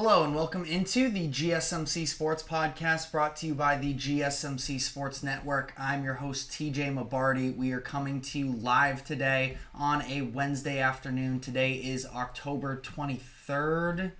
Hello and welcome into the GSMC Sports Podcast brought to you by the GSMC Sports Network. I'm your host TJ Mabardi. We are coming to you live today on a Wednesday afternoon. Today is October 23rd.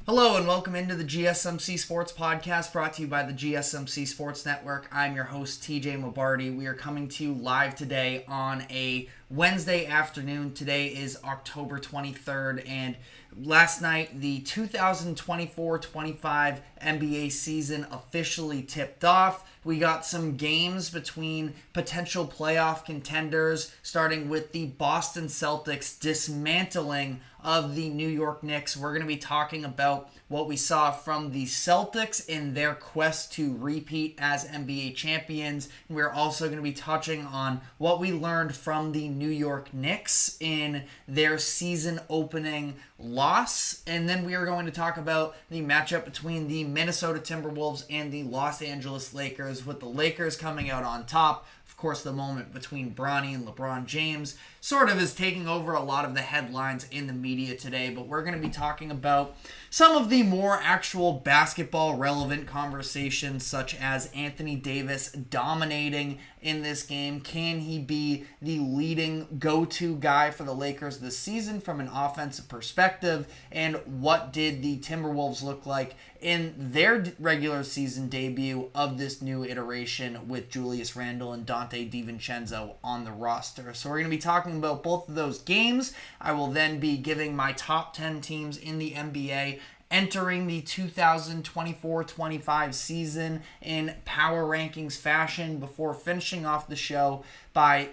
Hello and welcome into the GSMC Sports Podcast brought to you by the GSMC Sports Network. I'm your host TJ Mabardi. We are coming to you live today on a Wednesday afternoon. Today is October 23rd, and last night the 2024-25 NBA season officially tipped off. We got some games between potential playoff contenders, starting with the Boston Celtics dismantling of the New York Knicks. We're going to be talking about what we saw from the Celtics in their quest to repeat as NBA champions. We're also going to be touching on what we learned from the New York Knicks in their season opening loss. And then we are going to talk about the matchup between the Minnesota Timberwolves and the Los Angeles Lakers, with the Lakers coming out on top. Of course, the moment between Bronny and LeBron James sort of is taking over a lot of the headlines in the media today, but we're going to be talking about some of the more actual basketball relevant conversations, such as Anthony Davis dominating in this game. Can he be the leading go-to guy for the Lakers this season from an offensive perspective? And what did the Timberwolves look like in their regular season debut of this new iteration with Julius Randle and Dante DiVincenzo on the roster? So we're going to be talking about both of those games. I will then be giving my top 10 teams in the NBA entering the 2024-25 season in power rankings fashion, before finishing off the show by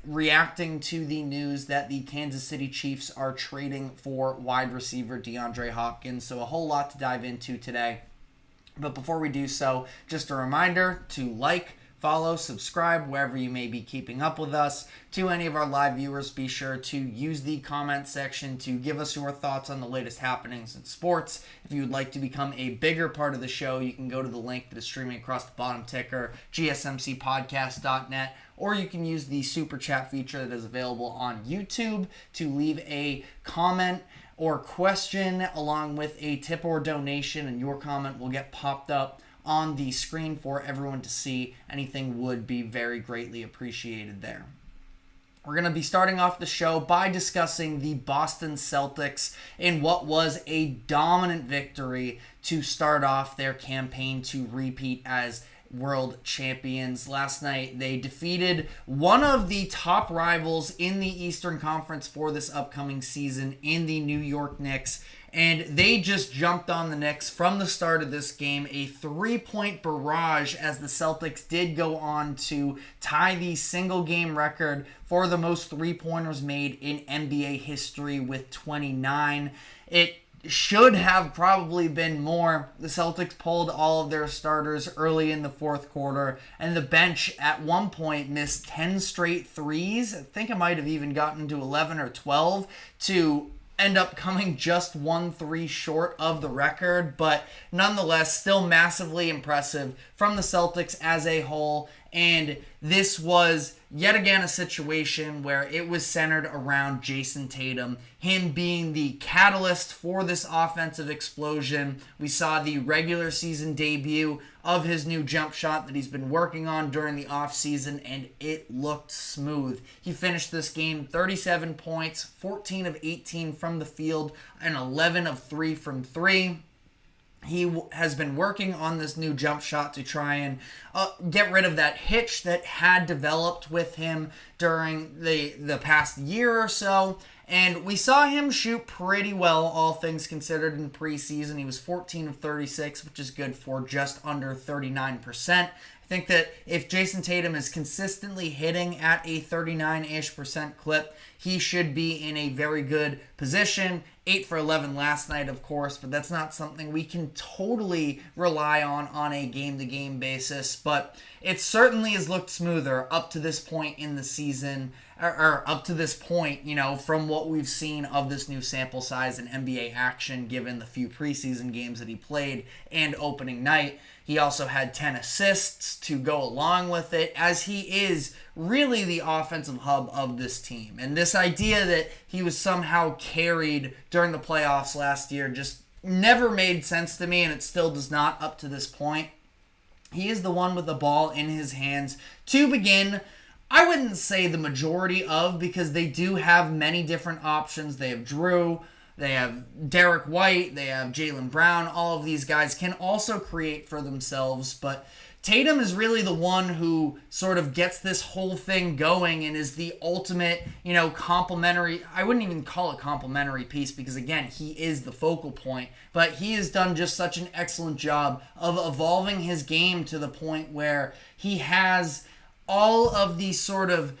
reacting to the news that the Kansas City Chiefs are trading for wide receiver DeAndre Hopkins. So a whole lot to dive into today. But before we do so, just a reminder to like, follow, subscribe wherever you may be keeping up with us. To any of our live viewers, be sure to use the comment section to give us your thoughts on the latest happenings in sports. If you would like to become a bigger part of the show, you can go to the link that is streaming across the bottom ticker, gsmcpodcast.net, or you can use the super chat feature that is available on YouTube to leave a comment or question along with a tip or donation, and your comment will get popped up on the screen for everyone to see. Anything would be very greatly appreciated there. We're going to be starting off the show by discussing the Boston Celtics in what was a dominant victory to start off their campaign to repeat as world champions. Last night, they defeated one of the top rivals in the Eastern Conference for this upcoming season in the New York Knicks. And they just jumped on the Knicks from the start of this game. A 3-point barrage, as the Celtics did go on to tie the single game record for the most three-pointers made in NBA history with 29. It should have probably been more. The Celtics pulled all of their starters early in the fourth quarter, and the bench at one point missed 10 straight threes. I think it might have even gotten to 11 or 12 to end up coming just 1 3 short of the record, but nonetheless still massively impressive from the Celtics as a whole. And this was yet again a situation where it was centered around Jason Tatum, him being the catalyst for this offensive explosion. We saw the regular season debut of his new jump shot that he's been working on during the offseason, and it looked smooth. He finished this game 37 points, 14 of 18 from the field, and 11 of 3 from 3. He has been working on this new jump shot to try and get rid of that hitch that had developed with him during the past year or so. And we saw him shoot pretty well, all things considered, in preseason. He was 14 of 36, which is good for just under 39%. I think that if Jason Tatum is consistently hitting at a 39-ish% clip, he should be in a very good position. 8 for 11 last night, of course, but that's not something we can totally rely on a game-to-game basis. But it certainly has looked smoother up to this point in the season, or up to this point, from what we've seen of this new sample size in NBA action, given the few preseason games that he played and opening night. He also had 10 assists to go along with it, as he is really the offensive hub of this team. And this idea that he was somehow carried during the playoffs last year just never made sense to me, and it still does not up to this point. He is the one with the ball in his hands to begin. I wouldn't say the majority of, because they do have many different options. They have Drew, they have Derek White, they have Jaylen Brown. All of these guys can also create for themselves, but Tatum is really the one who sort of gets this whole thing going and is the ultimate, complementary. I wouldn't even call it complementary piece, because again, he is the focal point, but he has done just such an excellent job of evolving his game to the point where he has all of these sort of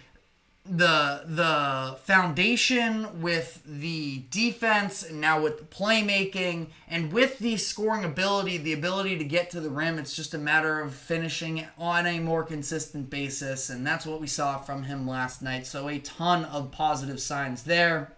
the foundation with the defense, and now with the playmaking, and with the scoring ability, the ability to get to the rim. It's just a matter of finishing on a more consistent basis, and that's what we saw from him last night. So a ton of positive signs there.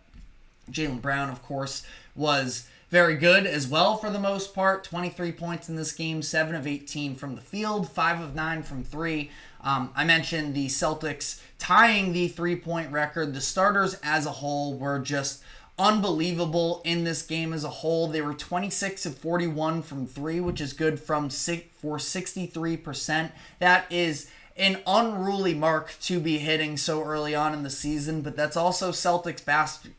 Jaylen Brown, of course, was very good as well for the most part. 23 points in this game, 7 of 18 from the field, 5 of 9 from 3. I mentioned the Celtics tying the three-point record. The starters as a whole were just unbelievable in this game as a whole. They were 26 of 41 from 3, which is good for 63%. That is an unruly mark to be hitting so early on in the season, but that's also Celtics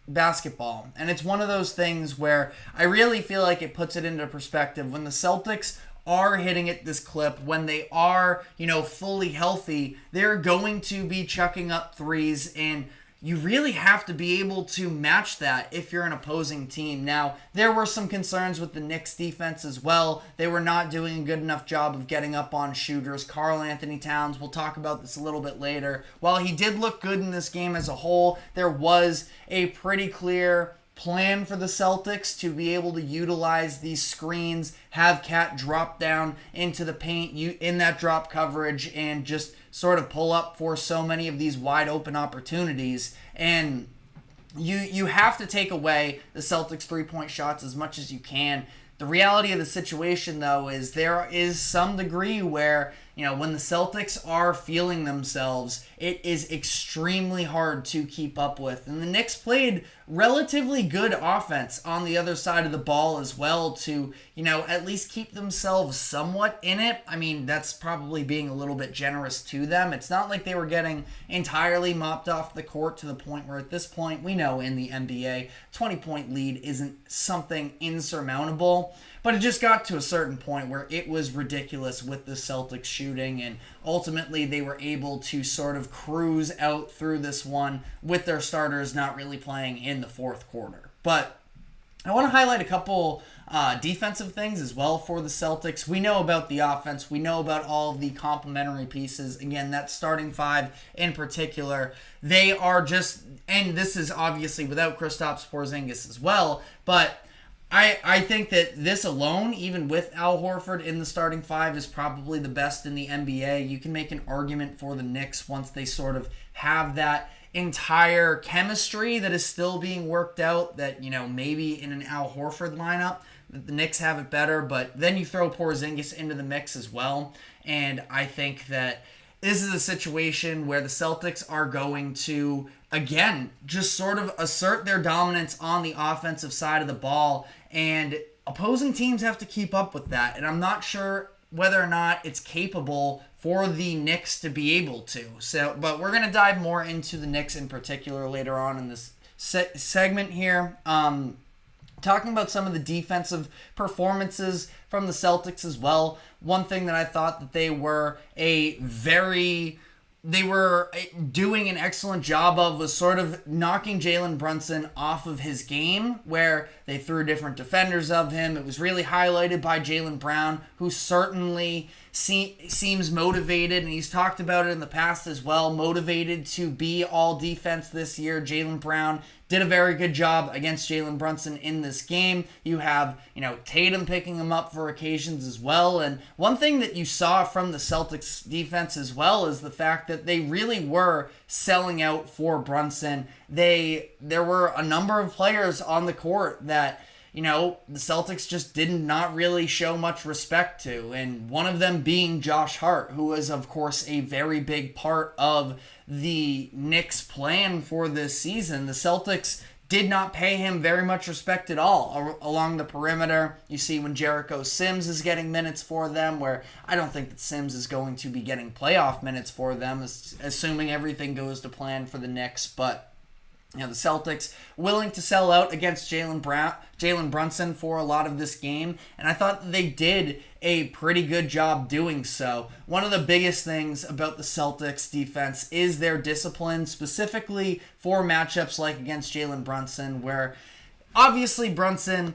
basketball. And it's one of those things where I really feel like it puts it into perspective. When the Celtics are hitting at this clip, when they are, fully healthy, they're going to be chucking up threes, and you really have to be able to match that if you're an opposing team. Now, there were some concerns with the Knicks defense as well. They were not doing a good enough job of getting up on shooters. Karl-Anthony Towns, we'll talk about this a little bit later. While he did look good in this game as a whole, there was a pretty clear plan for the Celtics to be able to utilize these screens, have Cat drop down into the paint in that drop coverage, and just sort of pull up for so many of these wide open opportunities. And you have to take away the Celtics 3-point shots as much as you can. The reality of the situation, though, is there is some degree where, when the Celtics are feeling themselves, it is extremely hard to keep up with. And the Knicks played relatively good offense on the other side of the ball as well to, at least keep themselves somewhat in it. I mean, that's probably being a little bit generous to them. It's not like they were getting entirely mopped off the court to the point where at this point, we know in the NBA, 20-point lead isn't something insurmountable. But it just got to a certain point where it was ridiculous with the Celtics shooting, and ultimately they were able to sort of cruise out through this one with their starters not really playing in the fourth quarter. But I want to highlight a couple defensive things as well for the Celtics. We know about the offense. We know about all of the complementary pieces. Again, that starting five in particular, they are just, and this is obviously without Kristaps Porzingis as well, but I think that this alone, even with Al Horford in the starting five, is probably the best in the NBA. You can make an argument for the Knicks once they sort of have that entire chemistry that is still being worked out, that, maybe in an Al Horford lineup, the Knicks have it better, but then you throw Porzingis into the mix as well, and I think that this is a situation where the Celtics are going to, again, just sort of assert their dominance on the offensive side of the ball, and opposing teams have to keep up with that. And I'm not sure whether or not it's capable for the Knicks to be able to. But we're going to dive more into the Knicks in particular later on in this segment here. Talking about some of the defensive performances from the Celtics as well. One thing that I thought that they were doing an excellent job of was sort of knocking Jalen Brunson off of his game, where they threw different defenders of him. It was really highlighted by Jaylen Brown, who certainly seems motivated, and he's talked about it in the past as well, motivated to be all defense this year. Jaylen Brown did a very good job against Jalen Brunson in this game. You have, Tatum picking him up for occasions as well. And one thing that you saw from the Celtics defense as well is the fact that they really were selling out for Brunson. There were a number of players on the court that, the Celtics just did not really show much respect to. And one of them being Josh Hart, who is, of course, a very big part of the Knicks' plan for this season. The Celtics did not pay him very much respect at all along the perimeter. You see when Jericho Sims is getting minutes for them, where I don't think that Sims is going to be getting playoff minutes for them, assuming everything goes to plan for the Knicks. But the Celtics willing to sell out against Jalen Brunson for a lot of this game, and I thought they did a pretty good job doing so. One of the biggest things about the Celtics defense is their discipline, specifically for matchups like against Jalen Brunson, where obviously Brunson,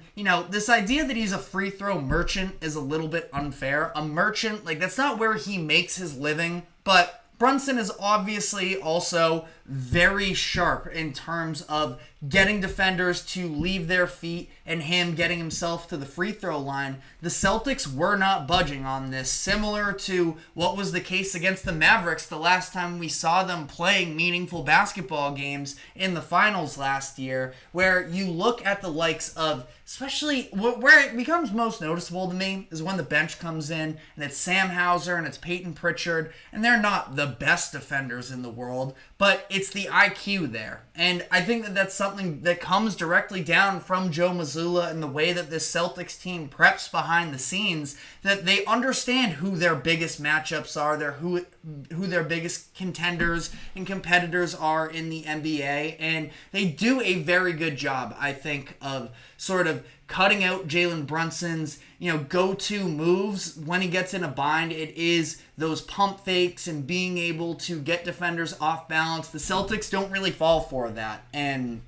this idea that he's a free throw merchant is a little bit unfair. A merchant, that's not where he makes his living, but Brunson is obviously also very sharp in terms of getting defenders to leave their feet and him getting himself to the free throw line. The Celtics were not budging on this, similar to what was the case against the Mavericks the last time we saw them playing meaningful basketball games in the finals last year, where you look at the likes of, especially where it becomes most noticeable to me is when the bench comes in and it's Sam Hauser and it's Peyton Pritchard, and they're not the best defenders in the world, but it's the IQ there. And I think that that's something that comes directly down from Joe Mazzulla and the way that this Celtics team preps behind the scenes, that they understand who their biggest matchups are, who their biggest contenders and competitors are in the NBA, and they do a very good job, I think, of sort of cutting out Jalen Brunson's, go-to moves when he gets in a bind. It is those pump fakes and being able to get defenders off balance. The Celtics don't really fall for that, and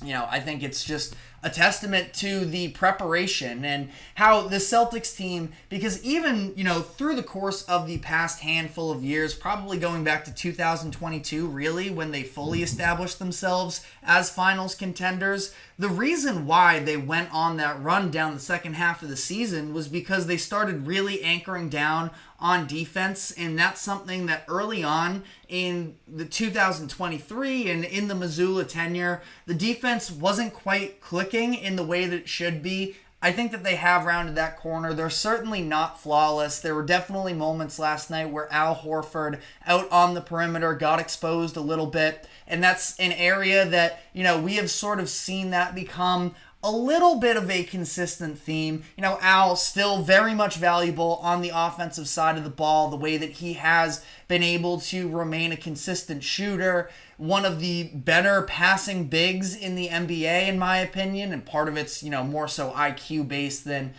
I think it's just a testament to the preparation and how the Celtics team, because even, through the course of the past handful of years, probably going back to 2022, really, when they fully established themselves as finals contenders, the reason why they went on that run down the second half of the season was because they started really anchoring down on defense, and that's something that early on in the 2023 and in the Mazzulla tenure, the defense wasn't quite clicking in the way that it should be. I think that they have rounded that corner. They're certainly not flawless. There were definitely moments last night where Al Horford out on the perimeter got exposed a little bit, and that's an area that, we have sort of seen that become a little bit of a consistent theme. Al still very much valuable on the offensive side of the ball, the way that he has been able to remain a consistent shooter, one of the better passing bigs in the NBA, in my opinion, and part of it's, more so IQ based than,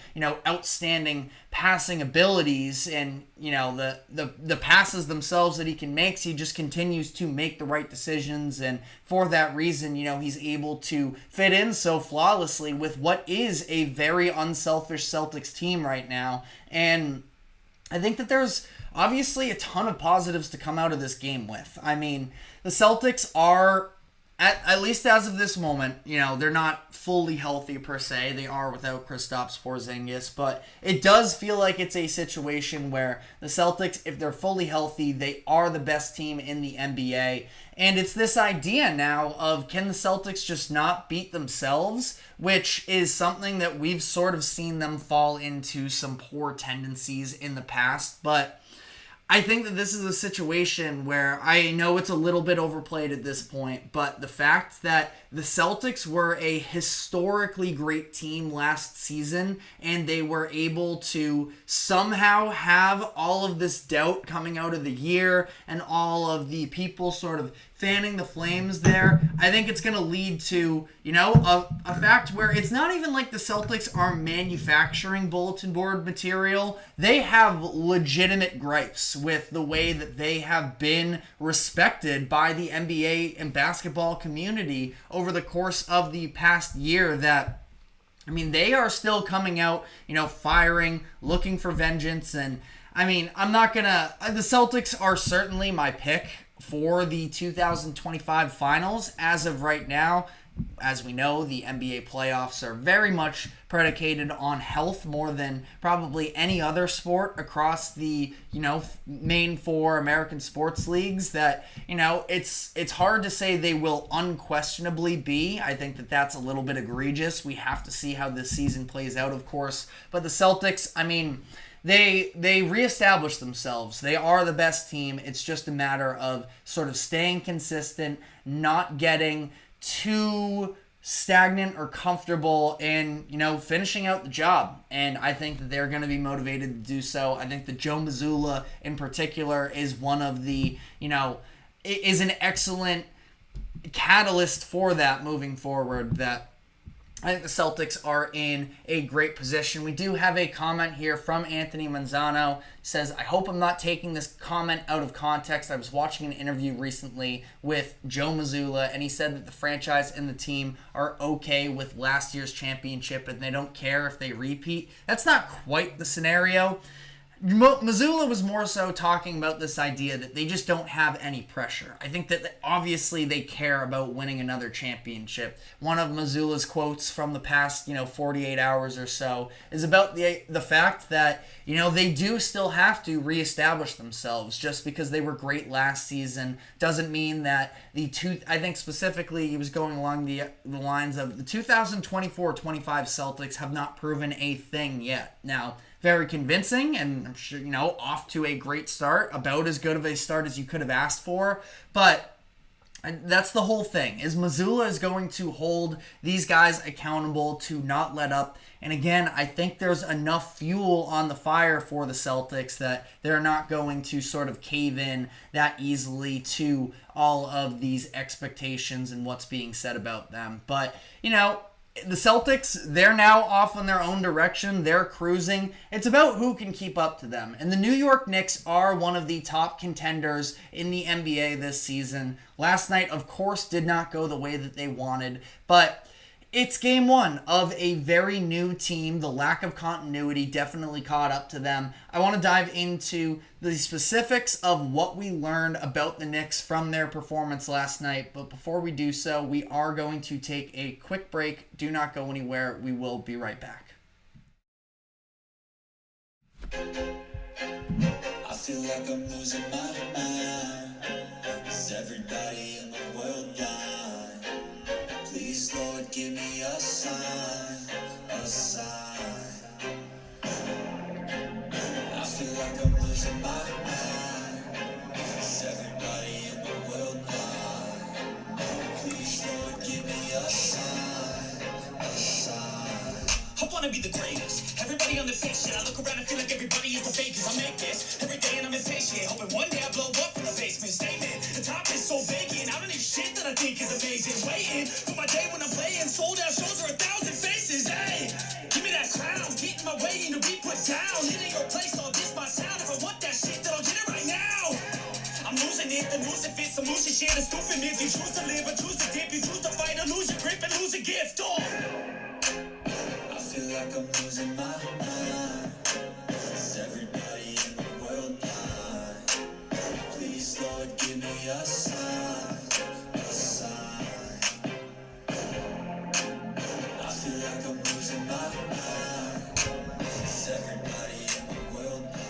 outstanding passing abilities and, the passes themselves that he can make. So he just continues to make the right decisions, and for that reason, he's able to fit in so flawlessly with what is a very unselfish Celtics team right now. And I think that there's obviously a ton of positives to come out of this game with. I mean, the Celtics are, at least as of this moment, they're not fully healthy per se. They are without Kristaps Porzingis, but it does feel like it's a situation where the Celtics, if they're fully healthy, they are the best team in the NBA. And it's this idea now of, can the Celtics just not beat themselves, which is something that we've sort of seen them fall into some poor tendencies in the past. But I think that this is a situation where I know it's a little bit overplayed at this point, but the fact that the Celtics were a historically great team last season and they were able to somehow have all of this doubt coming out of the year and all of the people sort of fanning the flames there, I think it's going to lead to, a fact where it's not even like the Celtics are manufacturing bulletin board material. They have legitimate gripes with the way that they have been respected by the NBA and basketball community over the course of the past year. That, they are still coming out, firing, looking for vengeance. And, the Celtics are certainly my pick for the 2025 finals as of right now. As we know, the NBA playoffs are very much predicated on health more than probably any other sport across the, main four American sports leagues. That, it's hard to say they will unquestionably be. I think that that's a little bit egregious. We have to see how this season plays out, of course. But the Celtics, they reestablished themselves. They are the best team. It's just a matter of sort of staying consistent, not getting too stagnant or comfortable, and finishing out the job. And I think that they're going to be motivated to do so. I think that Joe Mazzulla in particular is one of the is an excellent catalyst for that moving forward. That I think the Celtics are in a great position. We do have a comment here from Anthony Manzano. He says, I hope I'm not taking this comment out of context. I was watching an interview recently with Joe Mazzulla, and he said that the franchise and the team are okay with last year's championship and they don't care if they repeat. That's not quite the scenario. Mazzulla was more so talking about this idea that they just don't have any pressure. I think that obviously they care about winning another championship. One of Mazzulla's quotes from the past, 48 hours or so is about the fact that, they do still have to reestablish themselves. Just because they were great last season doesn't mean that I think specifically he was going along the lines of the 2024-25 Celtics have not proven a thing yet. Now, very convincing, and I'm sure, off to a great start, about as good of a start as you could have asked for. But that's the whole thing, is Mazzulla is going to hold these guys accountable to not let up. And again, I think there's enough fuel on the fire for the Celtics that they're not going to sort of cave in that easily to all of these expectations and what's being said about them. But, the Celtics, they're now off in their own direction. They're cruising. It's about who can keep up to them. And the New York Knicks are one of the top contenders in the NBA this season. Last night, of course, did not go the way that they wanted, but it's game one of a very new team. The lack of continuity definitely caught up to them. I want to dive into the specifics of what we learned about the Knicks from their performance last night. But before we do so, we are going to take a quick break. Do not go anywhere. We will be right back. I feel like I'm losing my mind. Is everybody in the world blind? Please, Lord, give me a sign, a sign. I feel like I'm losing my mind. Is everybody in the world blind? Please, Lord, give me a sign, a sign. I wanna be the greatest. Everybody on the fake shit. I look around and feel like everybody is the fakest. I make this every day and I'm impatient. Hoping one day I blow up from the basement. Statement, the top is so vacant. I don't need shit that I think is amazing. Waiting for my day when I'm playing. Sold out shows for 1,000 faces. Hey, give me that crown. Getting my way in to be put down. Hitting your place, all this my sound. If I want that shit, then I'll get it right now. I'm losing it, the news if it's some losing shit. A stupid myth. You choose to live or choose to dip. You choose to fight or lose your grip and lose a gift. Oh, I feel like I'm losing my mind. Is everybody in the world blind? Please, Lord, give me a sign, a sign. I feel like I'm losing my mind. Is everybody in the world blind?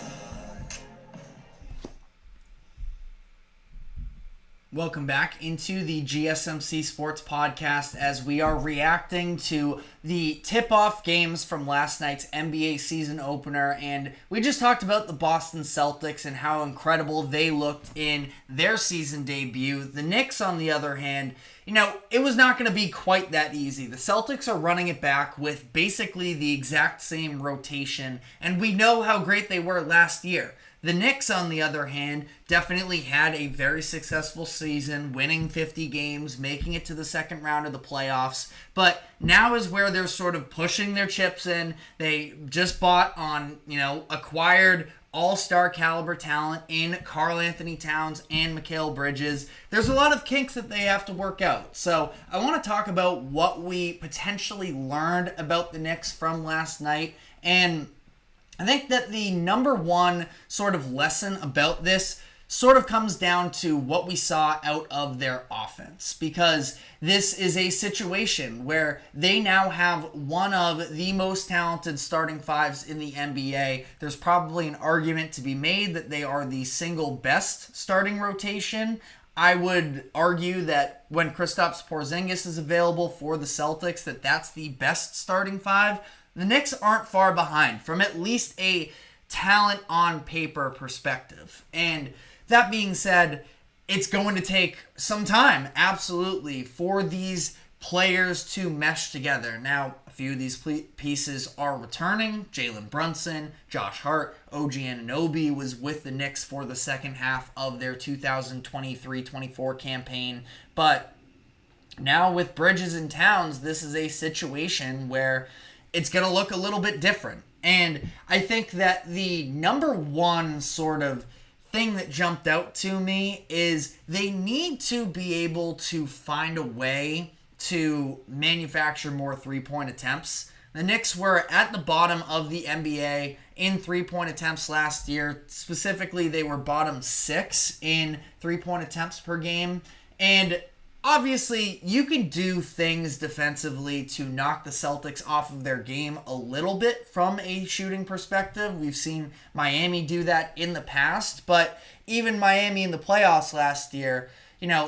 Welcome back into the GSMC Sports Podcast as we are reacting to the tip-off games from last night's NBA season opener. And we just talked about the Boston Celtics and how incredible they looked in their season debut. The Knicks, on the other hand, it was not going to be quite that easy. The Celtics are running it back with basically the exact same rotation, and we know how great they were last year. The Knicks, on the other hand, definitely had a very successful season, winning 50 games, making it to the second round of the playoffs. But now is where they're sort of pushing their chips in. They just bought on, acquired all-star caliber talent in Karl Anthony Towns and Mikal Bridges. There's a lot of kinks that they have to work out. So I want to talk about what we potentially learned about the Knicks from last night. And I think that the number one sort of lesson about this sort of comes down to what we saw out of their offense, because this is a situation where they now have one of the most talented starting fives in the NBA. There's probably an argument to be made that they are the single best starting rotation. I would argue that when Kristaps Porzingis is available for the Celtics, that's the best starting five. The Knicks aren't far behind from at least a talent on paper perspective. And that being said, it's going to take some time, absolutely, for these players to mesh together. Now, a few of these pieces are returning. Jalen Brunson, Josh Hart, OG Anunoby was with the Knicks for the second half of their 2023-24 campaign. But now with Bridges and Towns, this is a situation where it's going to look a little bit different. And I think that the number one sort of thing that jumped out to me is they need to be able to find a way to manufacture more three-point attempts. The Knicks were at the bottom of the NBA in three-point attempts last year. Specifically, they were bottom 6 in three-point attempts per game. And obviously, you can do things defensively to knock the Celtics off of their game a little bit from a shooting perspective. We've seen Miami do that in the past, but even Miami in the playoffs last year,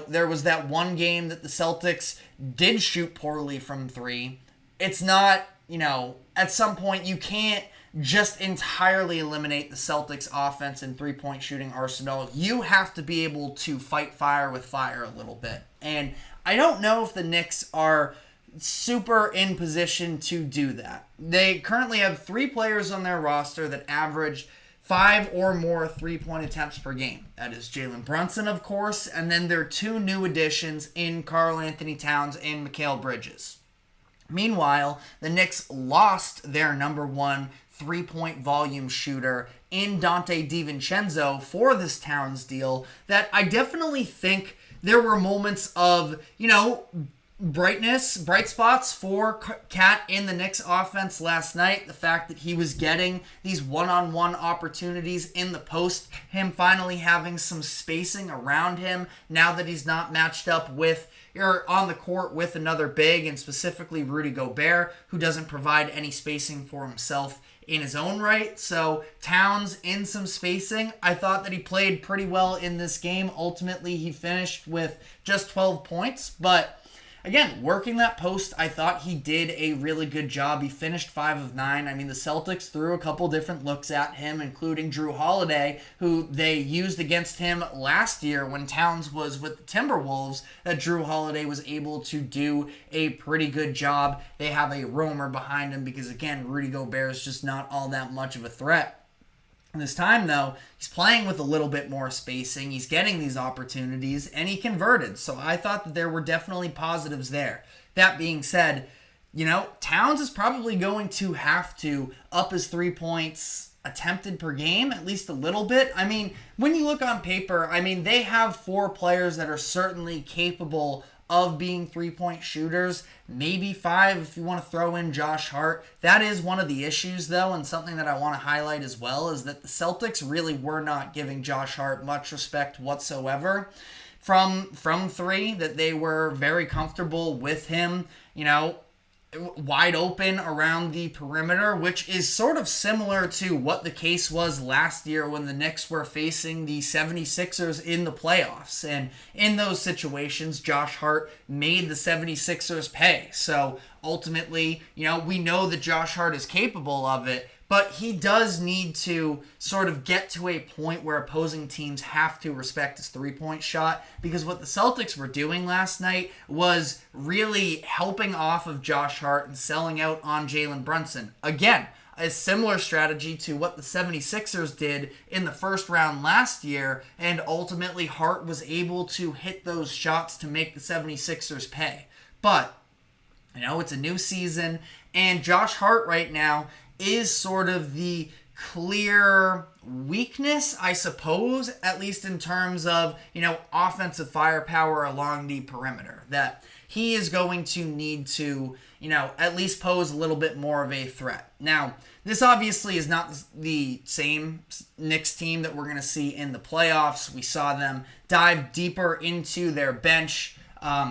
there was that one game that the Celtics did shoot poorly from three. It's not, at some point you can't just entirely eliminate the Celtics offense and three-point shooting arsenal. You have to be able to fight fire with fire a little bit. And I don't know if the Knicks are super in position to do that. They currently have 3 players on their roster that average 5 or more three-point attempts per game. That is Jalen Brunson, of course, and then there are 2 new additions in Karl-Anthony Towns and Mikal Bridges. Meanwhile, the Knicks lost their number 1 three-point volume shooter in Dante DiVincenzo for this Towns deal that I definitely think there were moments of, bright spots for Cat in the Knicks offense last night. The fact that he was getting these one-on-one opportunities in the post, him finally having some spacing around him now that he's not matched up with or on the court with another big, and specifically Rudy Gobert, who doesn't provide any spacing for himself in his own right. So Towns in some spacing. I thought that he played pretty well in this game. Ultimately, he finished with just 12 points, but again, working that post, I thought he did a really good job. He finished 5 of 9. I mean, the Celtics threw a couple different looks at him, including Drew Holiday, who they used against him last year when Towns was with the Timberwolves, that Drew Holiday was able to do a pretty good job. They have a roamer behind him because, again, Rudy Gobert is just not all that much of a threat. This time, though, he's playing with a little bit more spacing. He's getting these opportunities, and he converted. So I thought that there were definitely positives there. That being said, Towns is probably going to have to up his 3 points attempted per game, at least a little bit. I mean, when you look on paper, they have 4 players that are certainly capable of being three-point shooters, maybe 5 if you want to throw in Josh Hart. That is one of the issues, though, and something that I want to highlight as well, is that the Celtics really were not giving Josh Hart much respect whatsoever from 3, that they were very comfortable with him, wide open around the perimeter, which is sort of similar to what the case was last year when the Knicks were facing the 76ers in the playoffs. And in those situations, Josh Hart made the 76ers pay. So ultimately, we know that Josh Hart is capable of it, but he does need to sort of get to a point where opposing teams have to respect his three-point shot, because what the Celtics were doing last night was really helping off of Josh Hart and selling out on Jalen Brunson. Again, a similar strategy to what the 76ers did in the first round last year, and ultimately Hart was able to hit those shots to make the 76ers pay. But, it's a new season, and Josh Hart right now is sort of the clear weakness, I suppose, at least in terms of, offensive firepower along the perimeter, that he is going to need to, at least pose a little bit more of a threat. Now, this obviously is not the same Knicks team that we're going to see in the playoffs. We saw them dive deeper into their bench.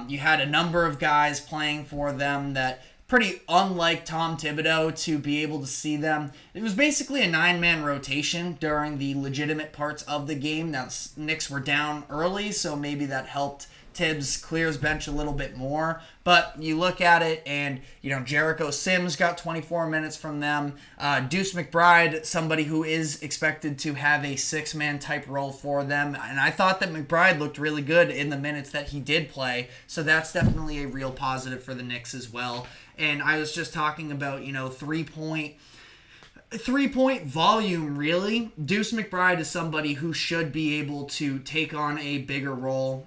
You had a number of guys playing for them that pretty unlike Tom Thibodeau to be able to see them. It was basically a 9-man rotation during the legitimate parts of the game. Now, the Knicks were down early, so maybe that helped Tibbs clear his bench a little bit more. But you look at it and, Jericho Sims got 24 minutes from them. Deuce McBride, somebody who is expected to have a 6-man type role for them. And I thought that McBride looked really good in the minutes that he did play. So that's definitely a real positive for the Knicks as well. And I was just talking about, three-point volume, really. Deuce McBride is somebody who should be able to take on a bigger role.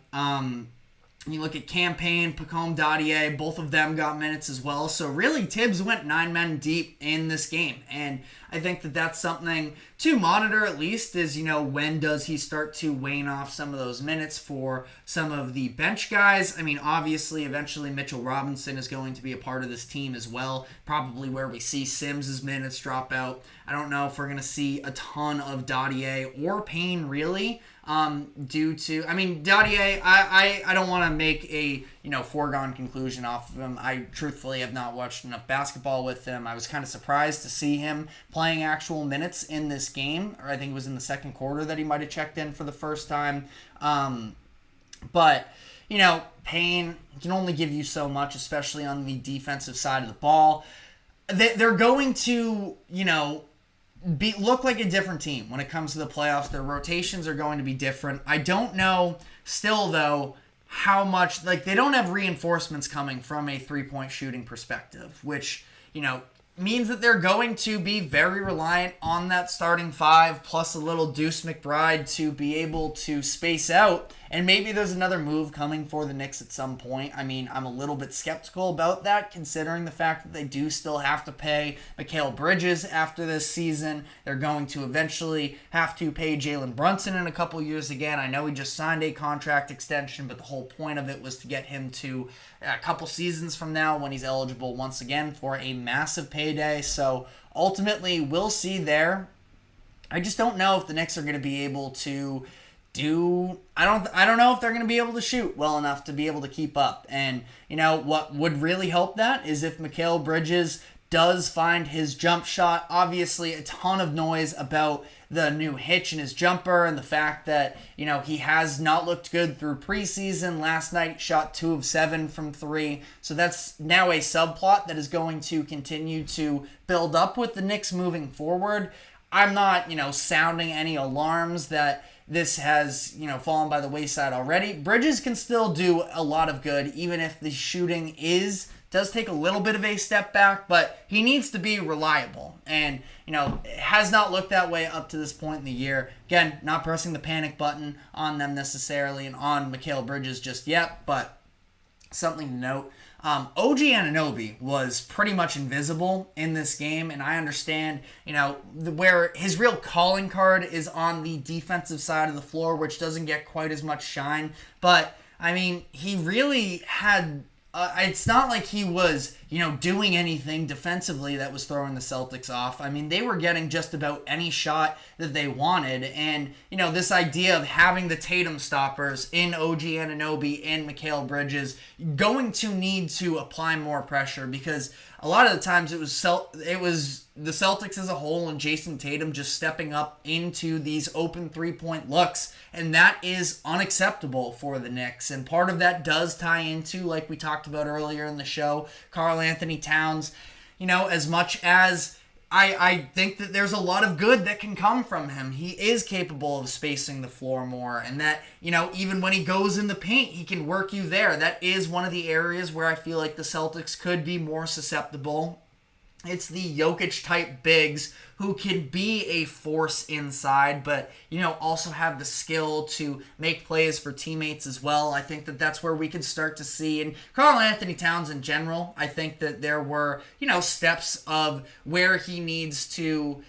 You look at Campaign, Pacome Dadier, both of them got minutes as well. So really, Tibbs went 9 men deep in this game. And I think that that's something to monitor at least is, when does he start to wane off some of those minutes for some of the bench guys? I mean, obviously, eventually Mitchell Robinson is going to be a part of this team as well. Probably where we see Sims' minutes drop out. I don't know if we're going to see a ton of Dadier or Payne really. Dadier, I don't want to make a, foregone conclusion off of him. I truthfully have not watched enough basketball with him. I was kind of surprised to see him playing actual minutes in this game, or I think it was in the second quarter that he might have checked in for the first time. But Payne can only give you so much, especially on the defensive side of the ball. They're going to, look like a different team when it comes to the playoffs. Their rotations are going to be different. I don't know still, though, how much, they don't have reinforcements coming from a three-point shooting perspective, which, means that they're going to be very reliant on that starting 5 plus a little Deuce McBride to be able to space out. And maybe there's another move coming for the Knicks at some point. I mean, I'm a little bit skeptical about that considering the fact that they do still have to pay Mikal Bridges after this season. They're going to eventually have to pay Jalen Brunson in a couple years again. I know he just signed a contract extension, but the whole point of it was to get him to a couple seasons from now when he's eligible once again for a massive payday. So ultimately, we'll see there. I just don't know if the Knicks are going to be able to I don't know if they're going to be able to shoot well enough to be able to keep up. And, what would really help that is if Mikal Bridges does find his jump shot. Obviously, a ton of noise about the new hitch in his jumper and the fact that, he has not looked good through preseason. Last night, shot 2 of 7 from 3. So that's now a subplot that is going to continue to build up with the Knicks moving forward. I'm not, sounding any alarms that this has, fallen by the wayside already. Bridges can still do a lot of good, even if the shooting does take a little bit of a step back, but he needs to be reliable. And, it has not looked that way up to this point in the year. Again, not pressing the panic button on them necessarily and on Mikal Bridges just yet, but something to note. OG Anunoby was pretty much invisible in this game, and I understand, where his real calling card is on the defensive side of the floor, which doesn't get quite as much shine. But, he really had... it's not like he was, doing anything defensively that was throwing the Celtics off. They were getting just about any shot that they wanted. And, this idea of having the Tatum stoppers in OG Anunoby and Mikal Bridges going to need to apply more pressure because a lot of the times it was the Celtics as a whole and Jason Tatum just stepping up into these open three-point looks, and that is unacceptable for the Knicks. And part of that does tie into, like we talked about earlier in the show, Karl Anthony Towns. As much as I think that there's a lot of good that can come from him, he is capable of spacing the floor more, and that, even when he goes in the paint, he can work you there. That is one of the areas where I feel like the Celtics could be more susceptible. It's the Jokic-type bigs who can be a force inside, but, also have the skill to make plays for teammates as well. I think that that's where we can start to see. And Karl Anthony Towns in general, I think that there were, steps of where he needs to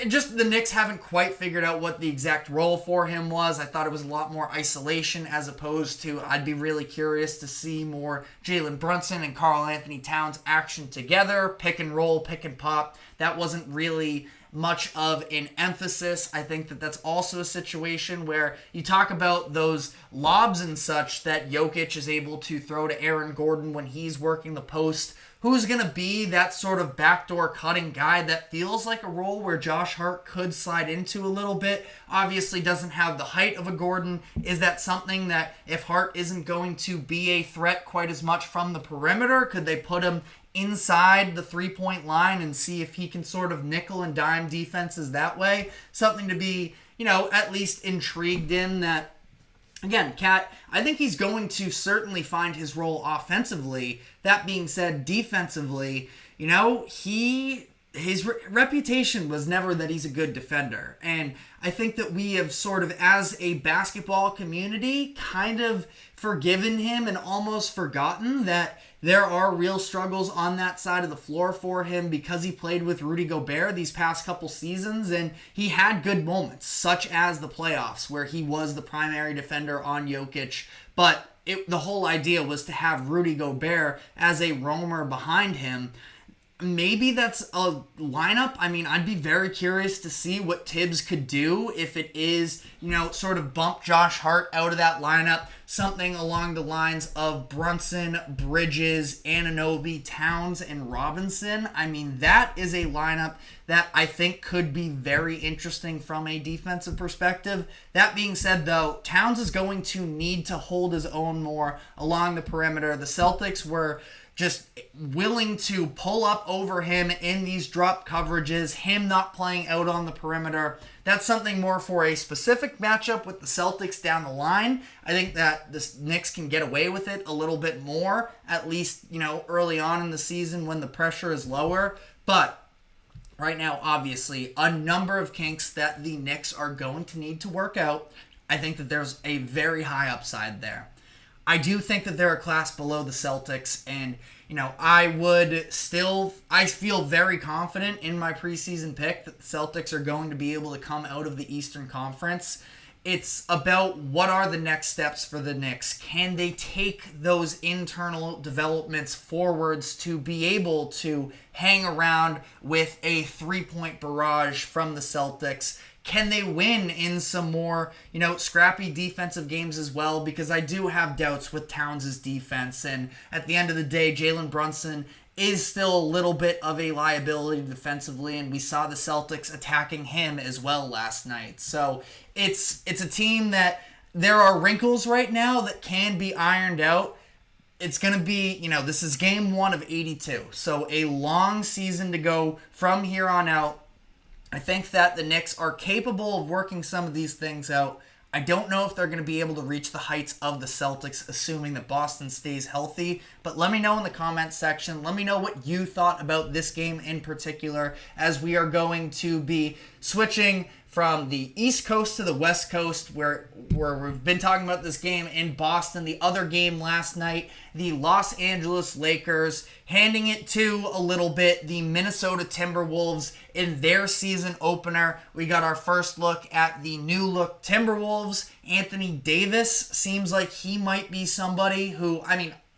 Just the Knicks haven't quite figured out what the exact role for him was. I thought it was a lot more isolation as opposed to, I'd be really curious to see more Jalen Brunson and Karl Anthony Towns action together, pick and roll, pick and pop. That wasn't really much of an emphasis. I think that that's also a situation where you talk about those lobs and such that Jokic is able to throw to Aaron Gordon when he's working the post. Who's going to be that sort of backdoor cutting guy that feels like a role where Josh Hart could slide into a little bit? Obviously doesn't have the height of a Gordon. Is that something that if Hart isn't going to be a threat quite as much from the perimeter, could they put him inside the three-point line and see if he can sort of nickel and dime defenses that way? Something to be, at least intrigued in that. Again, Cat, I think he's going to certainly find his role offensively. That being said, defensively, his reputation was never that he's a good defender. And I think that we have sort of, as a basketball community, kind of forgiven him and almost forgotten that there are real struggles on that side of the floor for him because he played with Rudy Gobert these past couple seasons, and he had good moments, such as the playoffs, where he was the primary defender on Jokic. But the whole idea was to have Rudy Gobert as a roamer behind him. Maybe that's a lineup. I mean, I'd be very curious to see what Tibbs could do if it is, sort of bump Josh Hart out of that lineup. Something along the lines of Brunson, Bridges, Anunoby, Towns, and Robinson. I mean, that is a lineup that I think could be very interesting from a defensive perspective. That being said, though, Towns is going to need to hold his own more along the perimeter. The Celtics were just willing to pull up over him in these drop coverages, him not playing out on the perimeter. That's something more for a specific matchup with the Celtics down the line. I think that the Knicks can get away with it a little bit more, at least, early on in the season when the pressure is lower. But right now, obviously, a number of kinks that the Knicks are going to need to work out. I think that there's a very high upside there. I do think that they're a class below the Celtics, and, I feel very confident in my preseason pick that the Celtics are going to be able to come out of the Eastern Conference. It's about what are the next steps for the Knicks. Can they take those internal developments forwards to be able to hang around with a three-point barrage from the Celtics? Can they win in some more, scrappy defensive games as well? Because I do have doubts with Towns' defense. And at the end of the day, Jalen Brunson is still a little bit of a liability defensively. And we saw the Celtics attacking him as well last night. So it's a team that there are wrinkles right now that can be ironed out. It's going to be, this is game 1 of 82. So a long season to go from here on out. I think that the Knicks are capable of working some of these things out. I don't know if they're going to be able to reach the heights of the Celtics, assuming that Boston stays healthy. But let me know in the comments section. Let me know what you thought about this game in particular, as we are going to be switching from the East Coast to the West Coast, where we've been talking about this game in Boston. The other game last night, the Los Angeles Lakers handing it to a little bit the Minnesota Timberwolves in their season opener. We got our first look at the new look Timberwolves. Anthony Davis seems like he might be somebody who,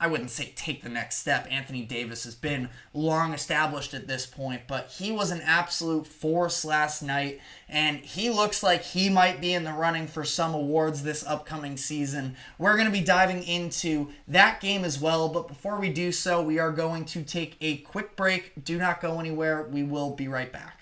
I wouldn't say take the next step. Anthony Davis has been long established at this point, but he was an absolute force last night, and he looks like he might be in the running for some awards this upcoming season. We're going to be diving into that game as well, but before we do so, we are going to take a quick break. Do not go anywhere. We will be right back.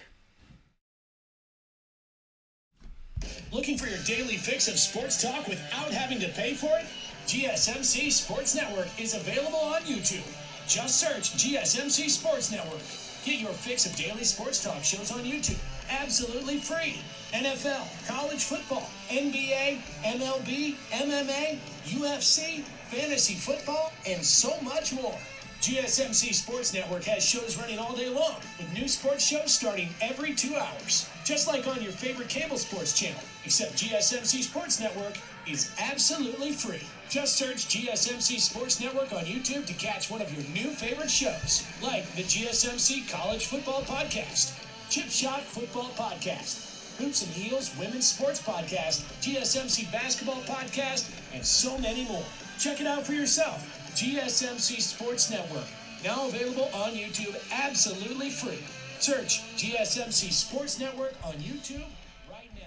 Looking for your daily fix of sports talk without having to pay for it? GSMC Sports Network is available on YouTube. Just search GSMC Sports Network. Get your fix of daily sports talk shows on YouTube, absolutely free. NFL, college football, NBA, MLB, MMA, UFC, fantasy football, and so much more. GSMC Sports Network has shows running all day long, with new sports shows starting every 2 hours. Just like on your favorite cable sports channel, except GSMC Sports Network is absolutely free. Just search GSMC Sports Network on YouTube to catch one of your new favorite shows, like the GSMC College Football Podcast. Chip Shot Football Podcast, Hoops and Heels Women's Sports Podcast, GSMC Basketball Podcast, and so many more. Check it out for yourself. GSMC Sports Network, now available on YouTube absolutely free. Search GSMC Sports Network on YouTube right now.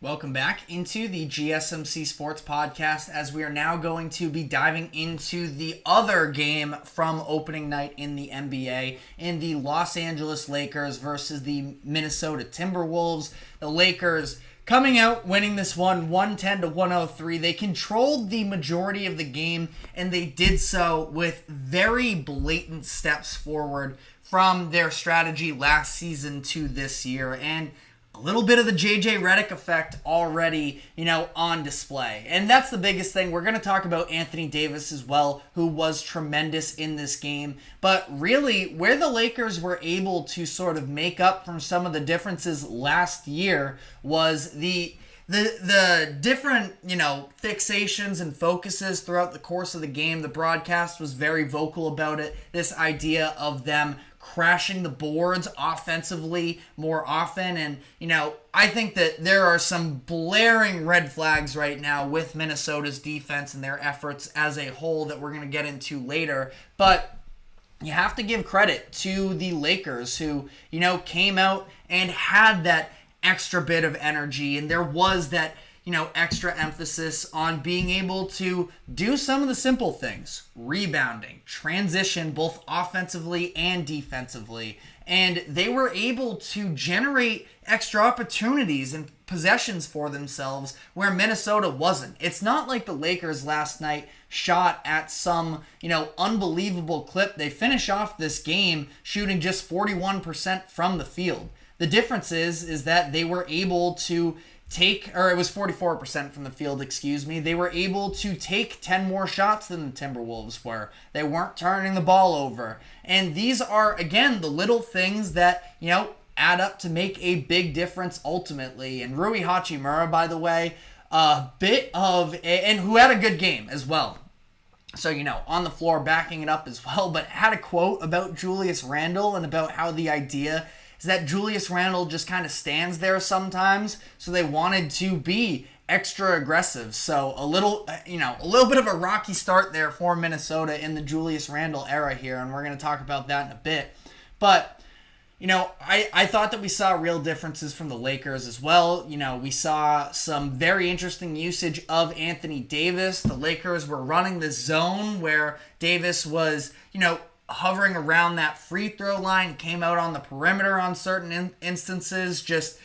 Welcome back into the GSMC Sports Podcast, as we are now going to be diving into the other game from opening night in the NBA, in the Los Angeles Lakers versus the Minnesota Timberwolves. The Lakers coming out, winning this one 110-103. They controlled the majority of the game, and they did so with very blatant steps forward from their strategy last season to this year. And a little bit of the JJ Redick effect already, on display. And that's the biggest thing. We're going to talk about Anthony Davis as well, who was tremendous in this game. But really, where the Lakers were able to sort of make up from some of the differences last year was the different, fixations and focuses throughout the course of the game. The broadcast was very vocal about it. This idea of them crashing the boards offensively more often. And, I think that there are some blaring red flags right now with Minnesota's defense and their efforts as a whole that we're going to get into later. But you have to give credit to the Lakers who, came out and had that extra bit of energy. And there was that, extra emphasis on being able to do some of the simple things. Rebounding, transition, both offensively and defensively. And they were able to generate extra opportunities and possessions for themselves where Minnesota wasn't. It's not like the Lakers last night shot at some, unbelievable clip. They finish off this game shooting just 41% from the field. The difference is that they were able to it was 44% from the field, They were able to take 10 more shots than the Timberwolves were. They weren't turning the ball over. And these are, again, the little things that, add up to make a big difference ultimately. And Rui Hachimura, by the way, and who had a good game as well. So, on the floor backing it up as well, but had a quote about Julius Randle and about how the idea is that Julius Randle just kind of stands there sometimes, so they wanted to be extra aggressive. So a little bit of a rocky start there for Minnesota in the Julius Randle era here, and we're going to talk about that in a bit. But, I thought that we saw real differences from the Lakers as well. We saw some very interesting usage of Anthony Davis. The Lakers were running the zone where Davis was, hovering around that free throw line, came out on the perimeter on certain instances, just,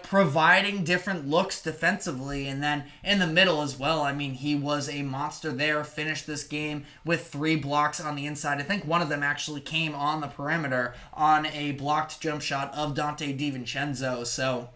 providing different looks defensively. And then in the middle as well, he was a monster there, finished this game with 3 blocks on the inside. I think one of them actually came on the perimeter on a blocked jump shot of Dante DiVincenzo. So,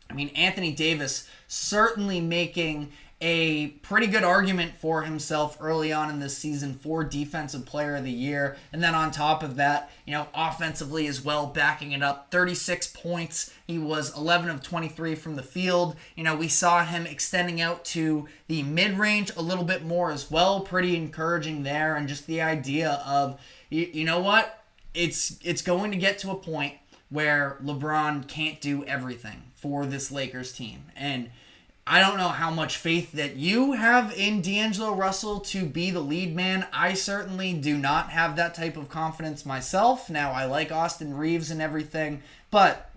Anthony Davis certainly making a pretty good argument for himself early on in this season for Defensive Player of the Year. And then on top of that, offensively as well, backing it up. 36 points. He was 11 of 23 from the field. We saw him extending out to the mid-range a little bit more as well. Pretty encouraging there. And just the idea of, you know what? It's going to get to a point where LeBron can't do everything for this Lakers team. And I don't know how much faith that you have in D'Angelo Russell to be the lead man. I certainly do not have that type of confidence myself. Now, I like Austin Reeves and everything, but,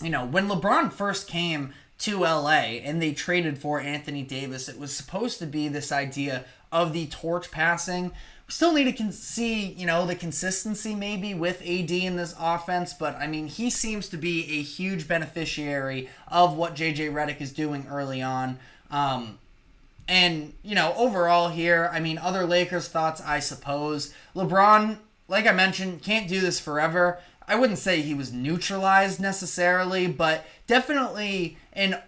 when LeBron first came to LA and they traded for Anthony Davis, it was supposed to be this idea of the torch passing. We still need to see, the consistency maybe with AD in this offense, but he seems to be a huge beneficiary of what JJ Redick is doing early on. And, overall here, other Lakers thoughts, I suppose. LeBron, like I mentioned, can't do this forever. I wouldn't say he was neutralized necessarily, but definitely an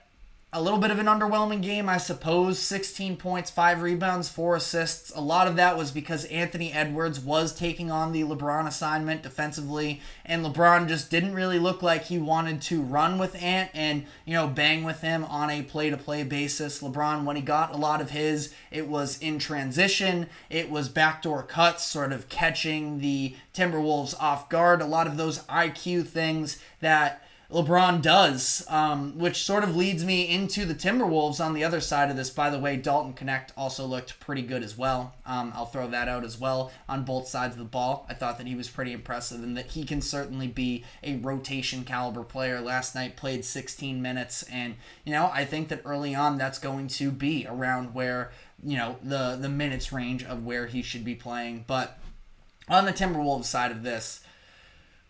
a little bit of an underwhelming game, I suppose. 16 points, 5 rebounds, 4 assists. A lot of that was because Anthony Edwards was taking on the LeBron assignment defensively, and LeBron just didn't really look like he wanted to run with Ant and, bang with him on a play-to-play basis. LeBron, when he got a lot of his, it was in transition. It was backdoor cuts, sort of catching the Timberwolves off guard. A lot of those IQ things that LeBron does, which sort of leads me into the Timberwolves on the other side of this. By the way, Dalton Connect also looked pretty good as well. I'll throw that out as well on both sides of the ball. I thought that he was pretty impressive and that he can certainly be a rotation caliber player. Last night played 16 minutes, and I think that early on that's going to be around where the minutes range of where he should be playing. But on the Timberwolves side of this,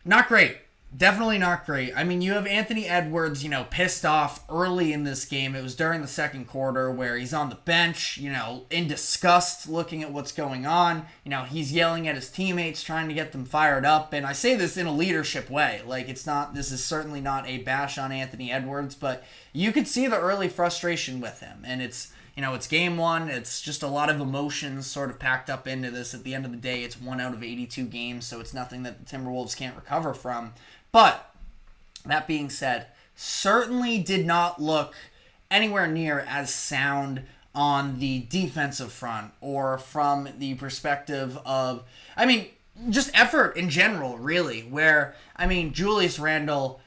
not great. Definitely not great. I mean, you have Anthony Edwards, pissed off early in this game. It was during the second quarter where he's on the bench, in disgust looking at what's going on. He's yelling at his teammates, trying to get them fired up. And I say this in a leadership way. This is certainly not a bash on Anthony Edwards, but you could see the early frustration with him. And it's game one. It's just a lot of emotions sort of packed up into this. At the end of the day, it's 1 out of 82 games, so it's nothing that the Timberwolves can't recover from. But, that being said, certainly did not look anywhere near as sound on the defensive front or from the perspective of, just effort in general, really, where, Julius Randle,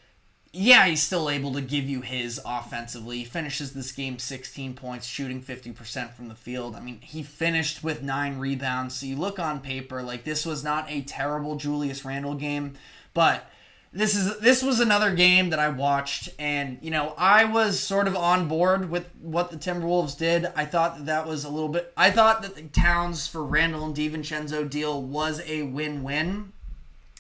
yeah, he's still able to give you his offensively. He finishes this game 16 points, shooting 50% from the field. He finished with 9 rebounds, so you look on paper like this was not a terrible Julius Randle game, but this was another game that I watched, and, I was sort of on board with what the Timberwolves did. I thought that was I thought that the Towns for Randle and DiVincenzo deal was a win-win.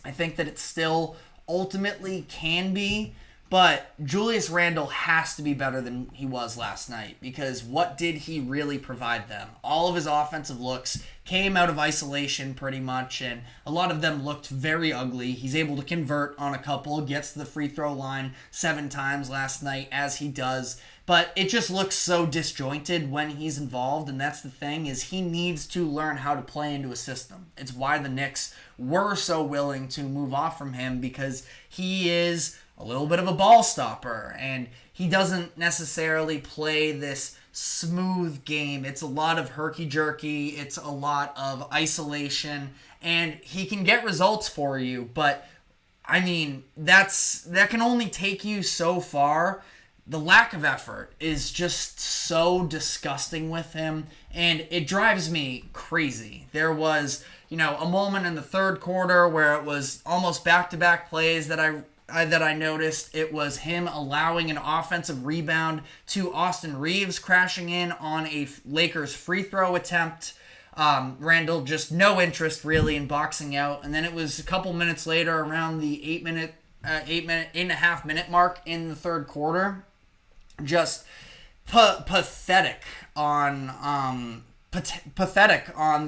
I think that it still ultimately can be, but Julius Randle has to be better than he was last night, because what did he really provide them? All of his offensive looks came out of isolation pretty much, and a lot of them looked very ugly. He's able to convert on a couple, gets to the free throw line 7 times last night, as he does, but it just looks so disjointed when he's involved, and that's the thing, is he needs to learn how to play into a system. It's why the Knicks were so willing to move off from him, because he is a little bit of a ball stopper, and he doesn't necessarily play this smooth game. It's a lot of herky-jerky, it's a lot of isolation, and he can get results for you, but that can only take you so far. The lack of effort is just so disgusting with him, and it drives me crazy. There was, a moment in the third quarter where it was almost back-to-back plays that I noticed. It was him allowing an offensive rebound to Austin Reeves crashing in on a Lakers free throw attempt. Randle just no interest really in boxing out. And then it was a couple minutes later, around the 8.5 minute mark in the third quarter, just pathetic on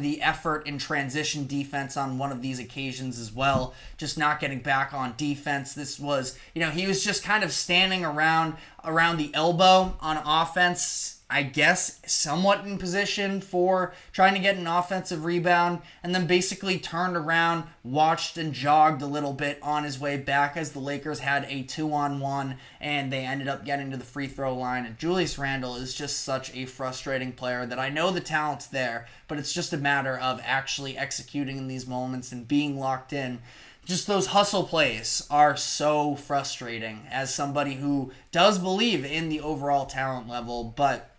the effort in transition defense on one of these occasions as well. Just not getting back on defense. This was, he was just kind of standing around the elbow on offense, I guess, somewhat in position for trying to get an offensive rebound, and then basically turned around, watched and jogged a little bit on his way back as the Lakers had a 2-on-1, and they ended up getting to the free throw line. And Julius Randle is just such a frustrating player that I know the talent's there, but it's just a matter of actually executing in these moments and being locked in. Just those hustle plays are so frustrating as somebody who does believe in the overall talent level. But,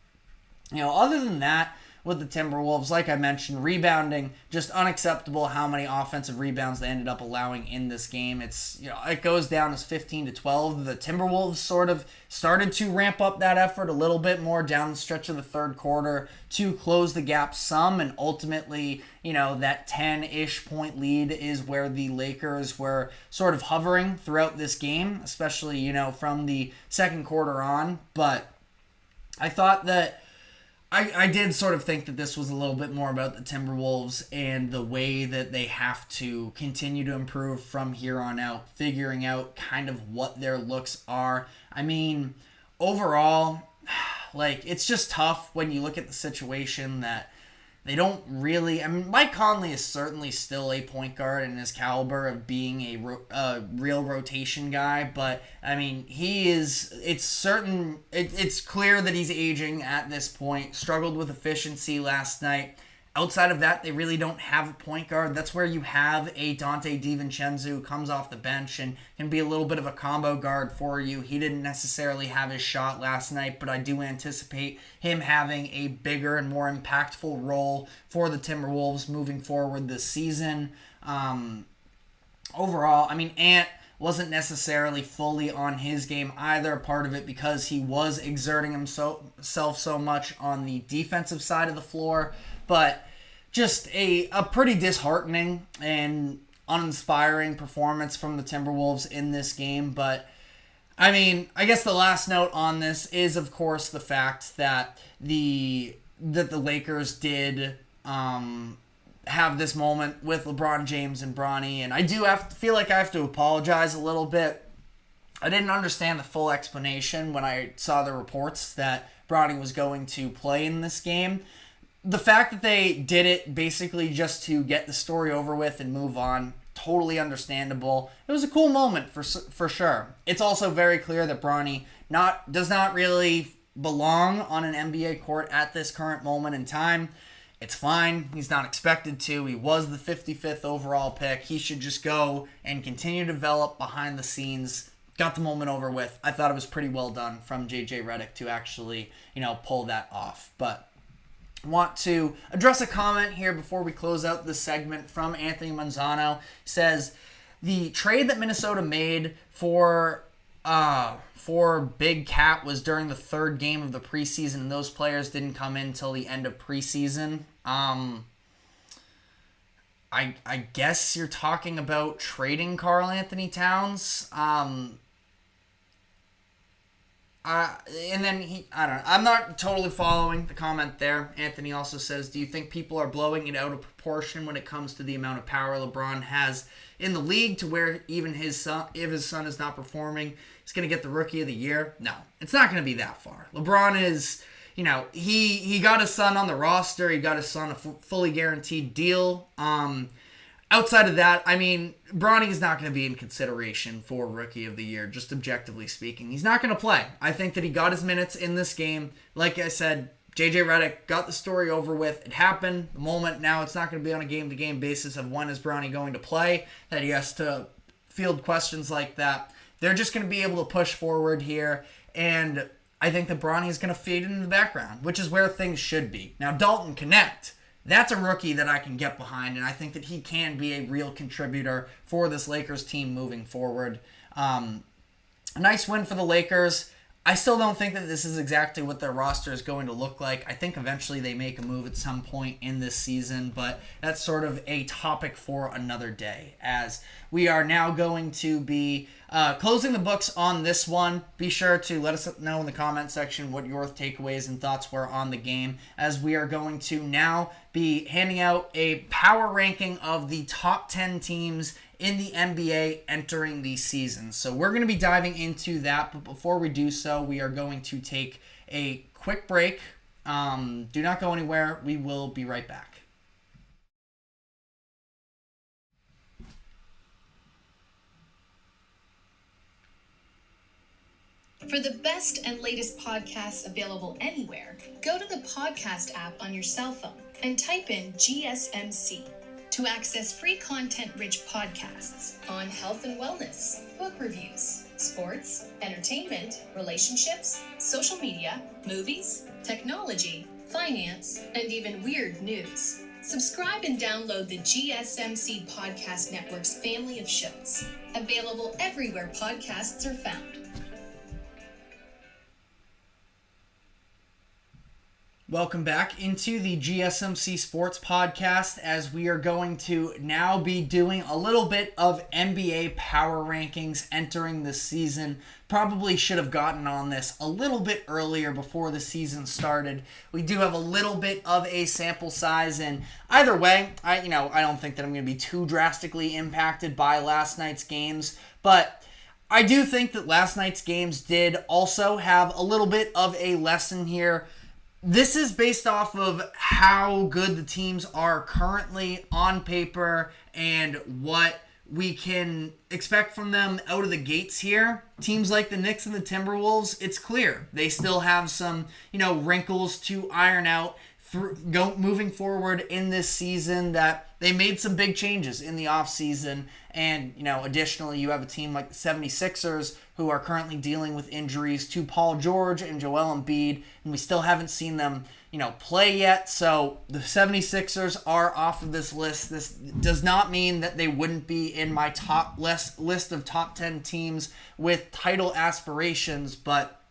other than that, with the Timberwolves, like I mentioned, rebounding, just unacceptable how many offensive rebounds they ended up allowing in this game. It's, it goes down as 15-12. The Timberwolves sort of started to ramp up that effort a little bit more down the stretch of the third quarter to close the gap some, and ultimately, that 10-ish point lead is where the Lakers were sort of hovering throughout this game, especially, from the second quarter on. But I thought that I did sort of think that this was a little bit more about the Timberwolves and the way that they have to continue to improve from here on out, figuring out kind of what their looks are. Overall, like, it's just tough when you look at the situation that they don't really... I mean, Mike Conley is certainly still a point guard in his caliber of being a real rotation guy, but, I mean, he is... It's clear that he's aging at this point. Struggled with efficiency last night. Outside of that, they really don't have a point guard. That's where you have a Dante DiVincenzo who comes off the bench and can be a little bit of a combo guard for you. He didn't necessarily have his shot last night, but I do anticipate him having a bigger and more impactful role for the Timberwolves moving forward this season. Overall, I mean, Ant wasn't necessarily fully on his game either, part of it because he was exerting himself so much on the defensive side of the floor, but just a pretty disheartening and uninspiring performance from the Timberwolves in this game. But, I mean, I guess the last note on this is, of course, the fact that the Lakers did have this moment with LeBron James and Bronny, and I do feel like I have to apologize a little bit. I didn't understand the full explanation when I saw the reports that Bronny was going to play in this game. The fact that they did it basically just to get the story over with and move on, totally understandable. It was a cool moment for sure. It's also very clear that Bronny does not really belong on an NBA court at this current moment in time. It's fine. He's not expected to. He was the 55th overall pick. He should just go and continue to develop behind the scenes. Got the moment over with. I thought it was pretty well done from JJ Redick to actually, pull that off. But want to address a comment here before we close out this segment from Anthony Manzano. Says the trade that Minnesota made for Big Cat was during the third game of the preseason, and those players didn't come in till the end of preseason. I guess you're talking about trading Karl Anthony Towns. And then I don't know. I'm not totally following the comment there. Anthony also says, do you think people are blowing it out of proportion when it comes to the amount of power LeBron has in the league to where even his son, if his son is not performing, he's going to get the Rookie of the Year? No, it's not going to be that far. LeBron is, he got his son on the roster. He got his son a fully guaranteed deal. Outside of that, I mean, Bronny is not going to be in consideration for Rookie of the Year, just objectively speaking. He's not going to play. I think that he got his minutes in this game. Like I said, JJ Redick got the story over with. It happened. The moment now, it's not going to be on a game-to-game basis of when is Bronny going to play, that he has to field questions like that. They're just going to be able to push forward here, and I think that Bronny is going to fade into the background, which is where things should be. Now, Dalton Connect. That's a rookie that I can get behind, and I think that he can be a real contributor for this Lakers team moving forward. A nice win for the Lakers. I still don't think that this is exactly what their roster is going to look like. I think eventually they make a move at some point in this season, but that's sort of a topic for another day, as we are now going to be closing the books on this one. Be sure to let us know in the comment section what your takeaways and thoughts were on the game, as we are going to now be handing out a power ranking of the top 10 teams in the NBA entering the season. So we're going to be diving into that, but before we do so, we are going to take a quick break. Do not go anywhere. We will be right back. For the best and latest podcasts available anywhere, go to the podcast app on your cell phone and type in GSMC to access free content-rich podcasts on health and wellness, book reviews, sports, entertainment, relationships, social media, movies, technology, finance, and even weird news. Subscribe and download the GSMC Podcast Network's family of shows, available everywhere podcasts are found. Welcome back into the GSMC Sports Podcast, as we are going to now be doing a little bit of NBA power rankings entering the season. Probably should have gotten on this a little bit earlier before the season started. We do have a little bit of a sample size, and either way, I don't think that I'm going to be too drastically impacted by last night's games, but I do think that last night's games did also have a little bit of a lesson here. This is based off of how good the teams are currently on paper and what we can expect from them out of the gates here. Teams like the Knicks and the Timberwolves, it's clear they still have some, wrinkles to iron out moving forward in this season, that they made some big changes in the offseason. And, additionally, you have a team like the 76ers who are currently dealing with injuries to Paul George and Joel Embiid, and we still haven't seen them, play yet. So the 76ers are off of this list. This does not mean that they wouldn't be in my top list of top 10 teams with title aspirations, but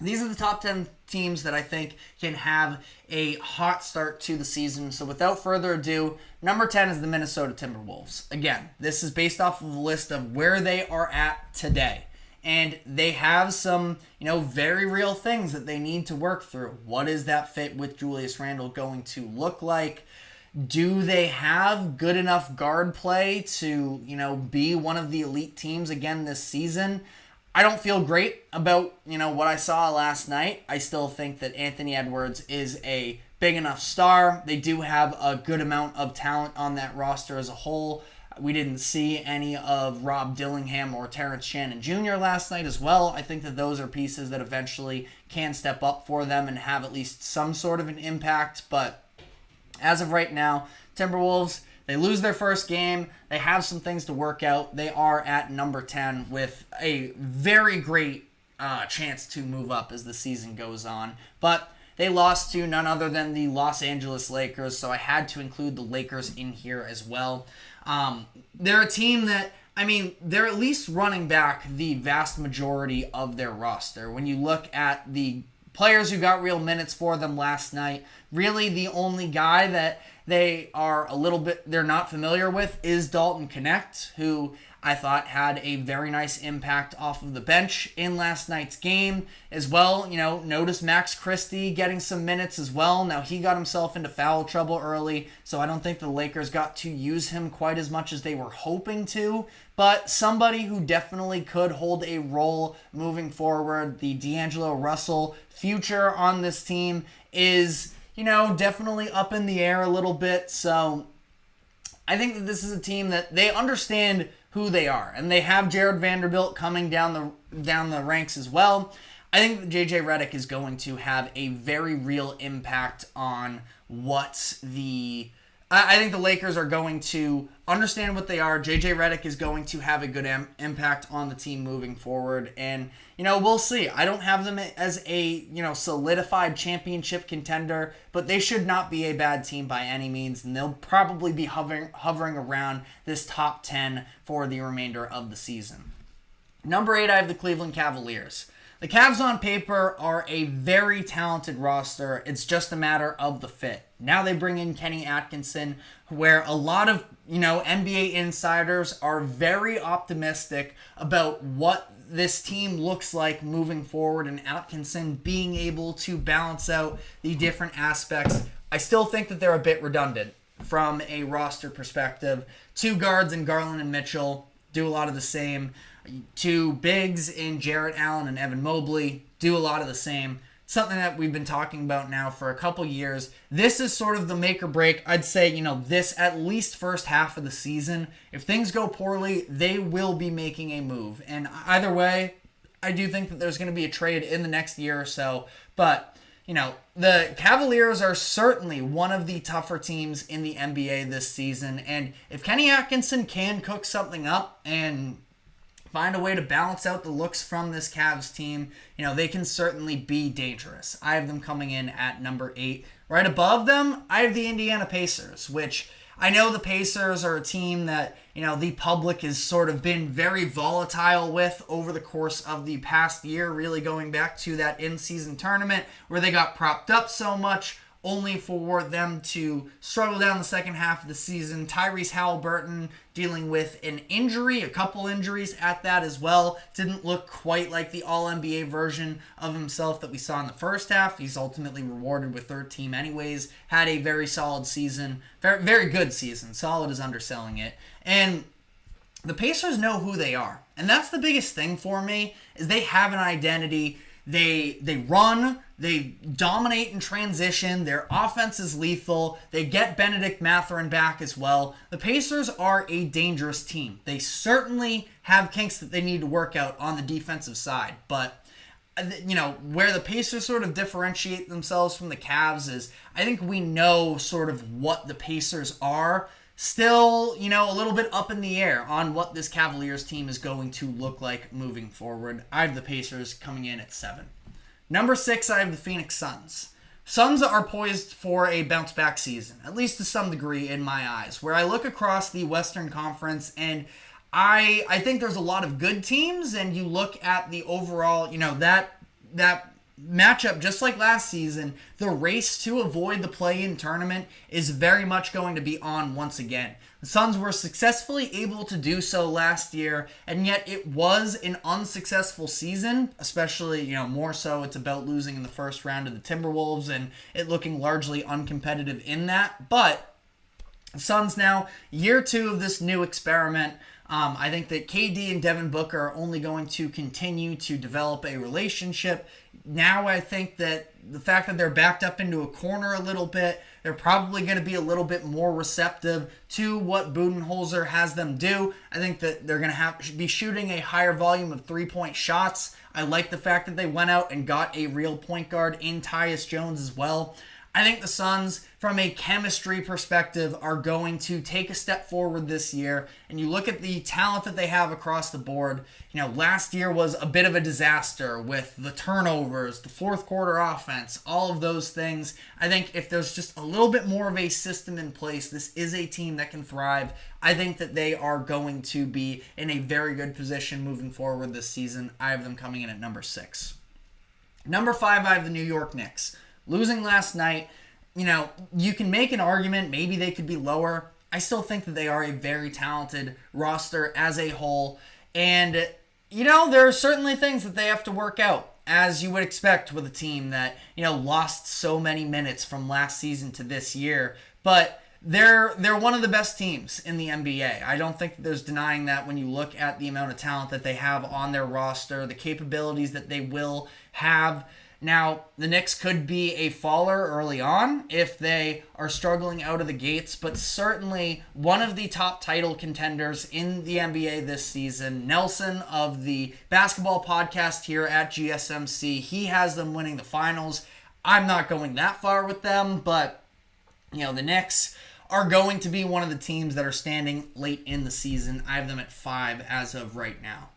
these are the top 10 teams that I think can have a hot start to the season. So without further ado, number 10 is the Minnesota Timberwolves. Again, this is based off of a list of where they are at today. And they have some, very real things that they need to work through. What is that fit with Julius Randle going to look like? Do they have good enough guard play to, be one of the elite teams again this season? I don't feel great about, what I saw last night. I still think that Anthony Edwards is a big enough star. They do have a good amount of talent on that roster as a whole. We didn't see any of Rob Dillingham or Terrence Shannon Jr. last night as well. I think that those are pieces that eventually can step up for them and have at least some sort of an impact. But as of right now, Timberwolves, they lose their first game. They have some things to work out. They are at number 10 with a very great chance to move up as the season goes on. But they lost to none other than the Los Angeles Lakers, so I had to include the Lakers in here as well. They're a team that, they're at least running back the vast majority of their roster. When you look at the players who got real minutes for them last night, really the only guy that they're not familiar with is Dalton Knecht, who I thought had a very nice impact off of the bench in last night's game as well. Notice Max Christie getting some minutes as well. Now, he got himself into foul trouble early, so I don't think the Lakers got to use him quite as much as they were hoping to. But somebody who definitely could hold a role moving forward. The D'Angelo Russell future on this team is, definitely up in the air a little bit. So I think that this is a team that they understand who they are, and they have Jared Vanderbilt coming down the ranks as well. I think that JJ Redick is going to have a very real impact on I think the Lakers are going to understand what they are. JJ Redick is going to have a good impact on the team moving forward, and we'll see. I don't have them as a solidified championship contender, but they should not be a bad team by any means, and they'll probably be hovering around this top 10 for the remainder of the season. Number 8, I have the Cleveland Cavaliers. The Cavs on paper are a very talented roster. It's just a matter of the fit. Now they bring in Kenny Atkinson, where a lot of, NBA insiders are very optimistic about what this team looks like moving forward, and Atkinson being able to balance out the different aspects. I still think that they're a bit redundant from a roster perspective. 2 guards in Garland and Mitchell do a lot of the same. 2 bigs in Jarrett Allen and Evan Mobley do a lot of the same. Something that we've been talking about now for a couple years. This is sort of the make or break. I'd say, this at least first half of the season. If things go poorly, they will be making a move. And either way, I do think that there's going to be a trade in the next year or so. But, the Cavaliers are certainly one of the tougher teams in the NBA this season. And if Kenny Atkinson can cook something up and find a way to balance out the looks from this Cavs team, they can certainly be dangerous. I have them coming in at number 8. Right above them, I have the Indiana Pacers, which I know the Pacers are a team that, the public has sort of been very volatile with over the course of the past year, really going back to that in-season tournament where they got propped up so much, only for them to struggle down the second half of the season. Tyrese Halliburton dealing with an injury, a couple injuries at that as well. Didn't look quite like the All-NBA version of himself that we saw in the first half. He's ultimately rewarded with third team anyways. Had a very solid season. Very, very good season. Solid is underselling it. And the Pacers know who they are. And that's the biggest thing for me, is they have an identity. They run, they dominate in transition, their offense is lethal, they get Benedict Mathurin back as well. The Pacers are a dangerous team. They certainly have kinks that they need to work out on the defensive side, but where the Pacers sort of differentiate themselves from the Cavs is, I think we know sort of what the Pacers are. Still, a little bit up in the air on what this Cavaliers team is going to look like moving forward. I have the Pacers coming in at 7. Number 6, I have the Phoenix Suns. Suns are poised for a bounce-back season, at least to some degree in my eyes, where I look across the Western Conference and I think there's a lot of good teams, and you look at the overall, that matchup, just like last season, the race to avoid the play-in tournament is very much going to be on once again. The Suns were successfully able to do so last year, and yet it was an unsuccessful season, especially, more so it's about losing in the first round of the Timberwolves and it looking largely uncompetitive in that. But the Suns now, year 2 of this new experiment. I think that KD and Devin Booker are only going to continue to develop a relationship. Now I think that the fact that they're backed up into a corner a little bit, they're probably going to be a little bit more receptive to what Budenholzer has them do. I think that they're going to be shooting a higher volume of 3-point shots. I like the fact that they went out and got a real point guard in Tyus Jones as well. I think the Suns, from a chemistry perspective, are going to take a step forward this year. And you look at the talent that they have across the board. Last year was a bit of a disaster with the turnovers, the fourth quarter offense, all of those things. I think if there's just a little bit more of a system in place, this is a team that can thrive. I think that they are going to be in a very good position moving forward this season. I have them coming in at number 6. Number 5, I have the New York Knicks. Losing last night, you can make an argument, maybe they could be lower. I still think that they are a very talented roster as a whole. And, there are certainly things that they have to work out, as you would expect with a team that, lost so many minutes from last season to this year. But they're one of the best teams in the NBA. I don't think that there's denying that when you look at the amount of talent that they have on their roster, the capabilities that they will have. Now, the Knicks could be a faller early on if they are struggling out of the gates, but certainly one of the top title contenders in the NBA this season. Nelson of the basketball podcast here at GSMC, he has them winning the finals. I'm not going that far with them, but, the Knicks are going to be one of the teams that are standing late in the season. I have them at 5 as of right now.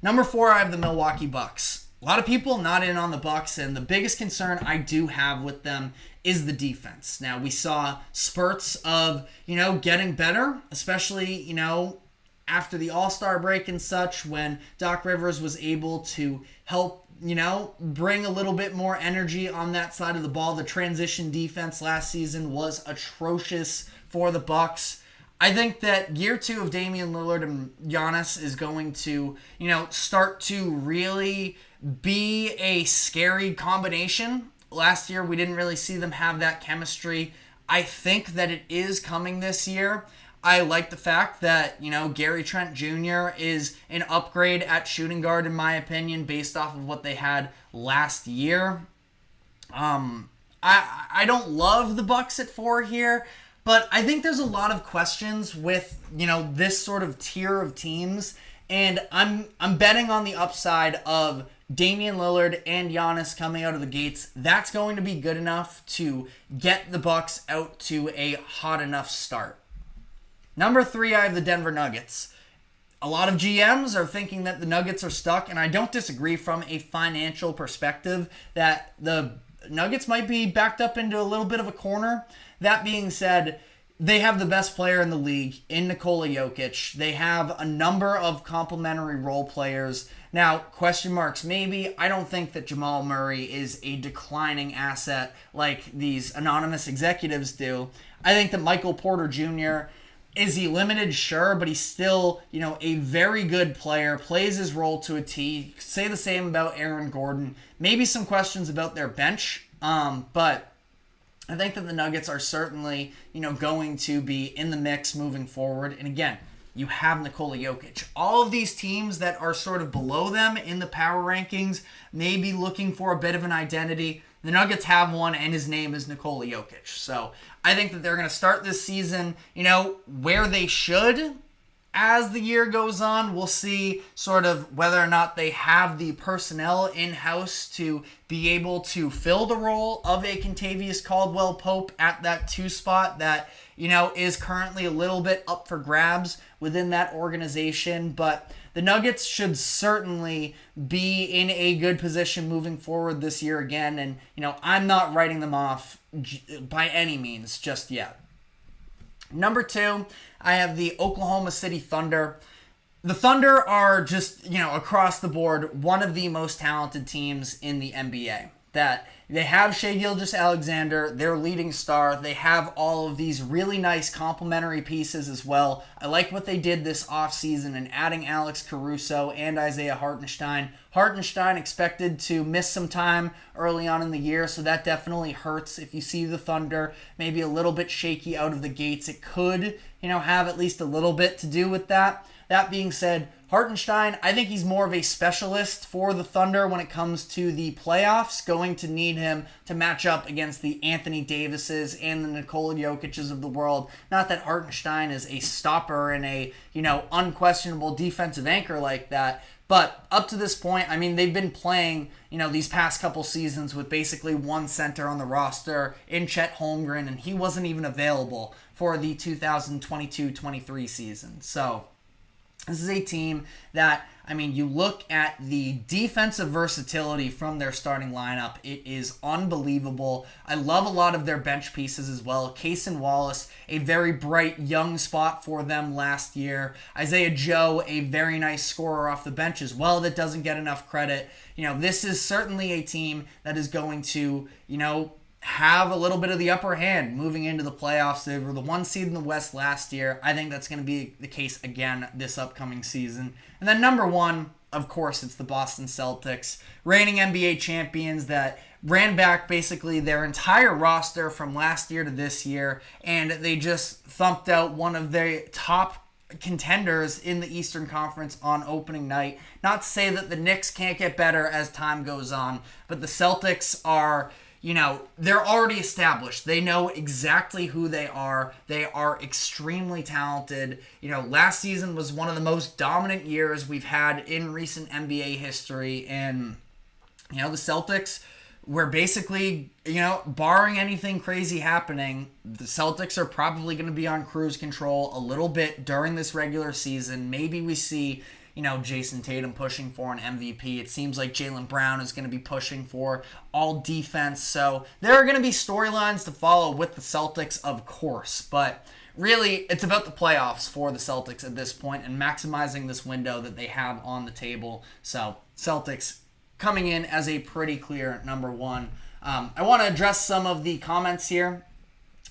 Number 4, I have the Milwaukee Bucks. A lot of people not in on the Bucks, and the biggest concern I do have with them is the defense. Now, we saw spurts of, getting better, especially, after the All-Star break and such, when Doc Rivers was able to help, bring a little bit more energy on that side of the ball. The transition defense last season was atrocious for the Bucks. I think that year 2 of Damian Lillard and Giannis is going to, start to really be a scary combination. Last year, we didn't really see them have that chemistry. I think that it is coming this year. I like the fact that, Gary Trent Jr. is an upgrade at shooting guard, in my opinion, based off of what they had last year. I don't love the Bucks at 4 here, but I think there's a lot of questions with, this sort of tier of teams, and I'm betting on the upside of Damian Lillard and Giannis coming out of the gates. That's going to be good enough to get the Bucks out to a hot enough start. Number 3, I have the Denver Nuggets. A lot of GMs are thinking that the Nuggets are stuck, and I don't disagree from a financial perspective that the Nuggets might be backed up into a little bit of a corner. That being said, they have the best player in the league in Nikola Jokic. They have a number of complementary role players. Now, question marks maybe. I don't think that Jamal Murray is a declining asset like these anonymous executives do. I think that Michael Porter Jr., is he limited? Sure, but he's still, a very good player, plays his role to a T. Say the same about Aaron Gordon. Maybe some questions about their bench, but I think that the Nuggets are certainly, going to be in the mix moving forward. And again, you have Nikola Jokic. All of these teams that are sort of below them in the power rankings may be looking for a bit of an identity. The Nuggets have one, and his name is Nikola Jokic. So I think that they're going to start this season, where they should. As the year goes on, we'll see sort of whether or not they have the personnel in-house to be able to fill the role of a Kentavious Caldwell-Pope at that 2 spot that, is currently a little bit up for grabs within that organization. But the Nuggets should certainly be in a good position moving forward this year again. And, I'm not writing them off by any means just yet. Number 2, I have the Oklahoma City Thunder. The Thunder are just, across the board, one of the most talented teams in the NBA. That they have Shai Gilgeous-Alexander, their leading star. They have all of these really nice complementary pieces as well. I like what they did this offseason in adding Alex Caruso and Isaiah Hartenstein. Hartenstein expected to miss some time early on in the year, so that definitely hurts. If you see the Thunder maybe a little bit shaky out of the gates, it could, have at least a little bit to do with that. That being said, Hartenstein, I think he's more of a specialist for the Thunder when it comes to the playoffs. Going to need him to match up against the Anthony Davises and the Nikola Jokic's of the world. Not that Hartenstein is a stopper and a, unquestionable defensive anchor like that. But up to this point, they've been playing, these past couple seasons with basically one center on the roster in Chet Holmgren, and he wasn't even available for the 2022-23 season. So this is a team that, you look at the defensive versatility from their starting lineup. It is unbelievable. I love a lot of their bench pieces as well. Cason Wallace, a very bright young spot for them last year. Isaiah Joe, a very nice scorer off the bench as well that doesn't get enough credit. This is certainly a team that is going to, have a little bit of the upper hand moving into the playoffs. They were the 1 seed in the West last year. I think that's going to be the case again this upcoming season. And then number 1, of course, it's the Boston Celtics, reigning NBA champions that ran back basically their entire roster from last year to this year, and they just thumped out one of their top contenders in the Eastern Conference on opening night. Not to say that the Knicks can't get better as time goes on, but the Celtics are, they're already established. They know exactly who they are. They are extremely talented. Last season was one of the most dominant years we've had in recent NBA history. And, the Celtics were basically, barring anything crazy happening, the Celtics are probably going to be on cruise control a little bit during this regular season. Maybe we see Jason Tatum pushing for an MVP. It seems like Jaylen Brown is going to be pushing for all defense. So there are going to be storylines to follow with the Celtics, of course. But really, it's about the playoffs for the Celtics at this point and maximizing this window that they have on the table. So Celtics coming in as a pretty clear number 1. I want to address some of the comments here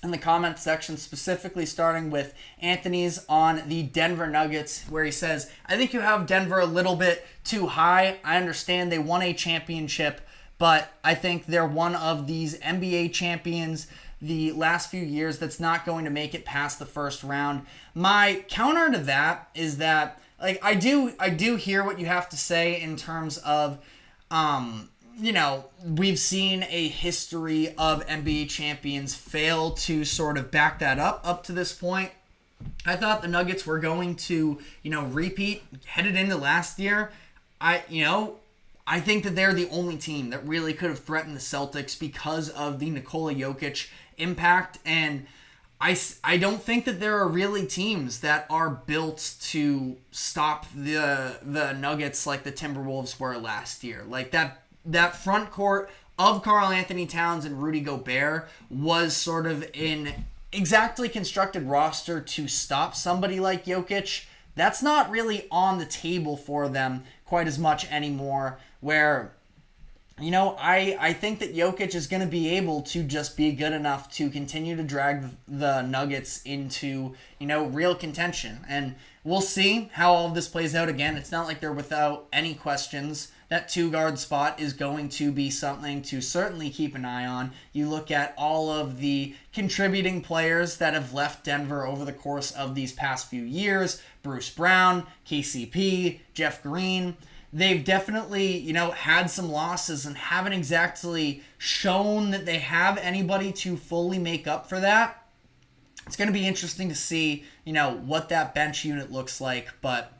in the comment section, specifically starting with Anthony's on the Denver Nuggets, where he says, I think you have Denver a little bit too high. I understand they won a championship, but I think they're one of these NBA champions the last few years that's not going to make it past the first round. My counter to that is that, I do hear what you have to say in terms of, we've seen a history of NBA champions fail to sort of back that up to this point. I thought the Nuggets were going to, repeat headed into last year. I think that they're the only team that really could have threatened the Celtics because of the Nikola Jokic impact. And I don't think that there are really teams that are built to stop the Nuggets like the Timberwolves were last year. Like that front court of Karl Anthony Towns and Rudy Gobert was sort of an exactly constructed roster to stop somebody like Jokic. That's not really on the table for them quite as much anymore, where, I think that Jokic is going to be able to just be good enough to continue to drag the Nuggets into, real contention. And we'll see how all of this plays out. Again, it's not like they're without any questions that 2-guard spot is going to be something to certainly keep an eye on. You look at all of the contributing players that have left Denver over the course of these past few years. Bruce Brown, KCP, Jeff Green. They've definitely, had some losses and haven't exactly shown that they have anybody to fully make up for that. It's going to be interesting to see, what that bench unit looks like. But,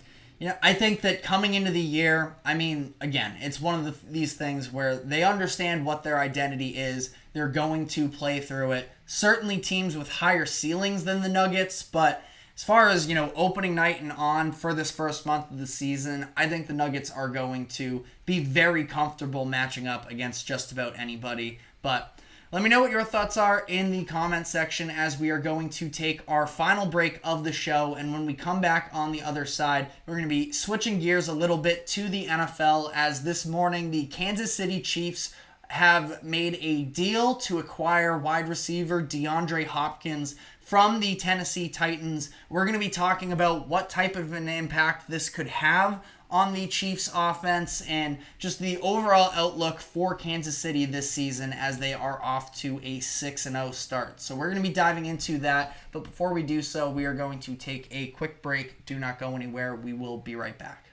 I think that coming into the year, again, it's one of these things where they understand what their identity is. They're going to play through it. Certainly teams with higher ceilings than the Nuggets, but as far as, opening night and on for this first month of the season, I think the Nuggets are going to be very comfortable matching up against just about anybody. But let me know what your thoughts are in the comment section as we are going to take our final break of the show. And when we come back on the other side, we're going to be switching gears a little bit to the NFL, as this morning the Kansas City Chiefs have made a deal to acquire wide receiver DeAndre Hopkins from the Tennessee Titans. We're going to be talking about what type of an impact this could have on the Chiefs offense and just the overall outlook for Kansas City this season as they are off to a 6-0 start. So we're going to be diving into that, but before we do so, we are going to take a quick break. Do not go anywhere. We will be right back.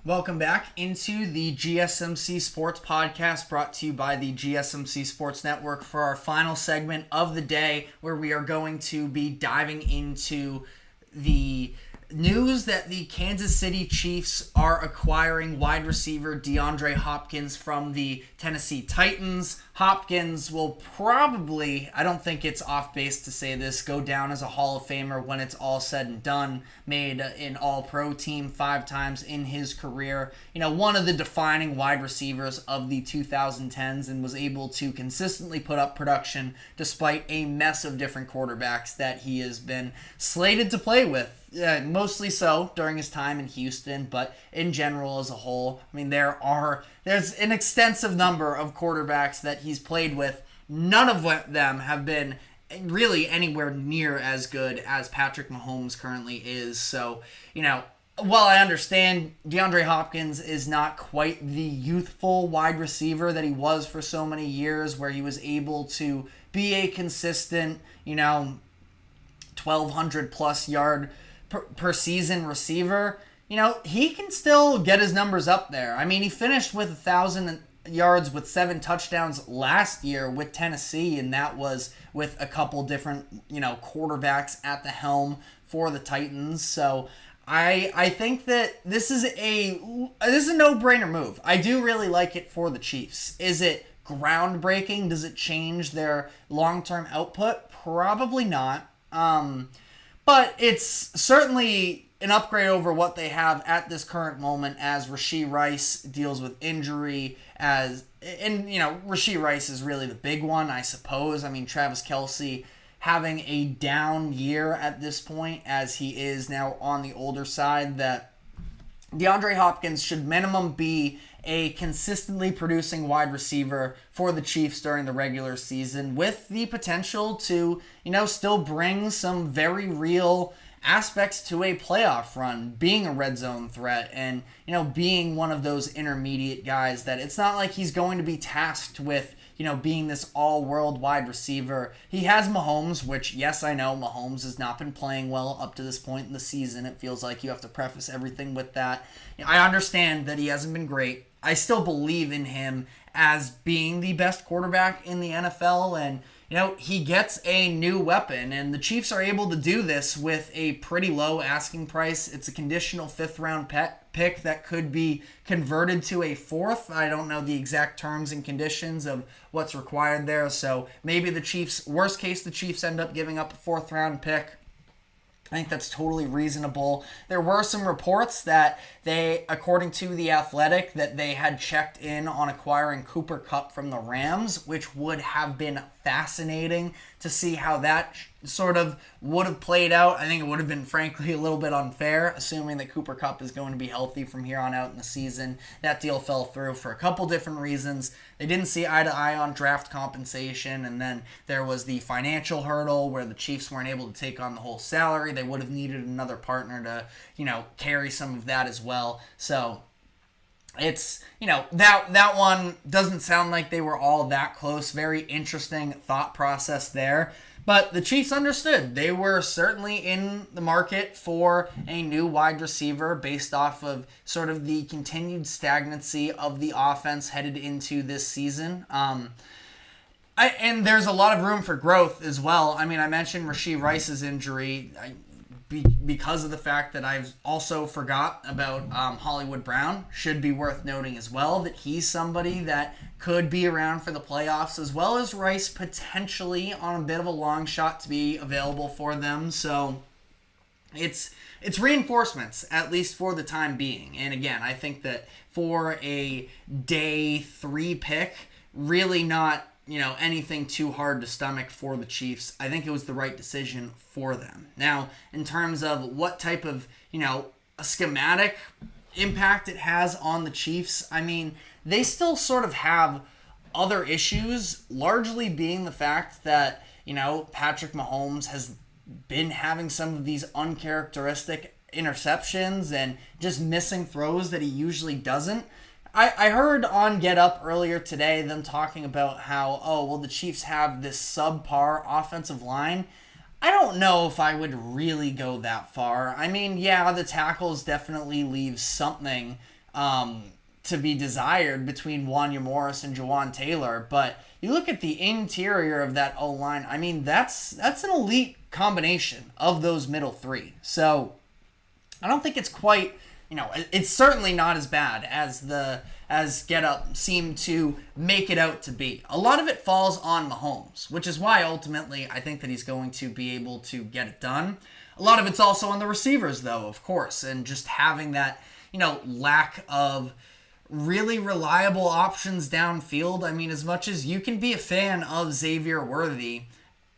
Welcome back into the GSMC Sports Podcast, brought to you by the GSMC Sports Network for our final segment of the day, where we are going to be diving into the news that the Kansas City Chiefs are acquiring wide receiver DeAndre Hopkins from the Tennessee Titans. Hopkins will probably, I don't think it's off base to say this, go down as a Hall of Famer when it's all said and done. Made an All-Pro team 5 times in his career. One of the defining wide receivers of the 2010s, and was able to consistently put up production despite a mess of different quarterbacks that he has been slated to play with. Mostly so during his time in Houston, but in general as a whole, there's an extensive number of quarterbacks that he's played with. None of them have been really anywhere near as good as Patrick Mahomes currently is. So, while I understand DeAndre Hopkins is not quite the youthful wide receiver that he was for so many years, where he was able to be a consistent, 1,200 plus yard per season receiver, he can still get his numbers up there. He finished with 1,000 yards with 7 touchdowns last year with Tennessee, and that was with a couple different, quarterbacks at the helm for the Titans. So I think that this is a no-brainer move. I do really like it for the Chiefs. Is it groundbreaking? Does it change their long-term output? Probably not. But it's certainly an upgrade over what they have at this current moment, as Rashee Rice deals with injury. Rashee Rice is really the big one, I suppose. Travis Kelce having a down year at this point, as he is now on the older side, that DeAndre Hopkins should minimum be a consistently producing wide receiver for the Chiefs during the regular season, with the potential to, still bring some very real aspects to a playoff run, being a red zone threat, and, being one of those intermediate guys that it's not like he's going to be tasked with, being this all-world wide receiver. He has Mahomes, which, yes, I know Mahomes has not been playing well up to this point in the season. It feels like you have to preface everything with that. I understand that he hasn't been great. I still believe in him as being the best quarterback in the NFL, and he gets a new weapon, and the Chiefs are able to do this with a pretty low asking price. It's a conditional 5th-round pick that could be converted to a 4th. I don't know the exact terms and conditions of what's required there, so maybe worst case, the Chiefs end up giving up a 4th-round pick. I think that's totally reasonable. There were some reports that according to The Athletic, that they had checked in on acquiring Cooper Kupp from the Rams, which would have been fascinating to see how that sort of would have played out. I think it would have been, frankly, a little bit unfair, assuming that Cooper Kupp is going to be healthy from here on out in the season. That deal fell through for a couple different reasons. They didn't see eye to eye on draft compensation, and then there was the financial hurdle where the Chiefs weren't able to take on the whole salary. They would have needed another partner to, carry some of that as well. So it's, that one doesn't sound like they were all that close. Very interesting thought process there. But the Chiefs understood. They were certainly in the market for a new wide receiver based off of sort of the continued stagnancy of the offense headed into this season. And there's a lot of room for growth as well. I mean, I mentioned Rashee Rice's injury because of the fact that I've also forgot about Hollywood Brown. Should be worth noting as well that he's somebody that could be around for the playoffs, as well as Rice potentially on a bit of a long shot to be available for them. So it's reinforcements, at least for the time being. And again, I think that for a day 3 pick, really not anything too hard to stomach for the Chiefs. I think it was the right decision for them. Now, in terms of what type of, a schematic impact it has on the Chiefs, I mean, they still sort of have other issues, largely being the fact that, Patrick Mahomes has been having some of these uncharacteristic interceptions and just missing throws that he usually doesn't. I heard on Get Up earlier today them talking about how, the Chiefs have this subpar offensive line. I don't know if I would really go that far. I mean, yeah, the tackles definitely leave something to be desired between Wanya Morris and Jawan Taylor, but you look at the interior of that O-line, I mean, that's an elite combination of those middle 3. So I don't think it's quite... it's certainly not as bad as Get Up seemed to make it out to be. A lot of it falls on Mahomes, which is why ultimately I think that he's going to be able to get it done. A lot of it's also on the receivers, though, of course, and just having that, lack of really reliable options downfield. I mean, as much as you can be a fan of Xavier Worthy,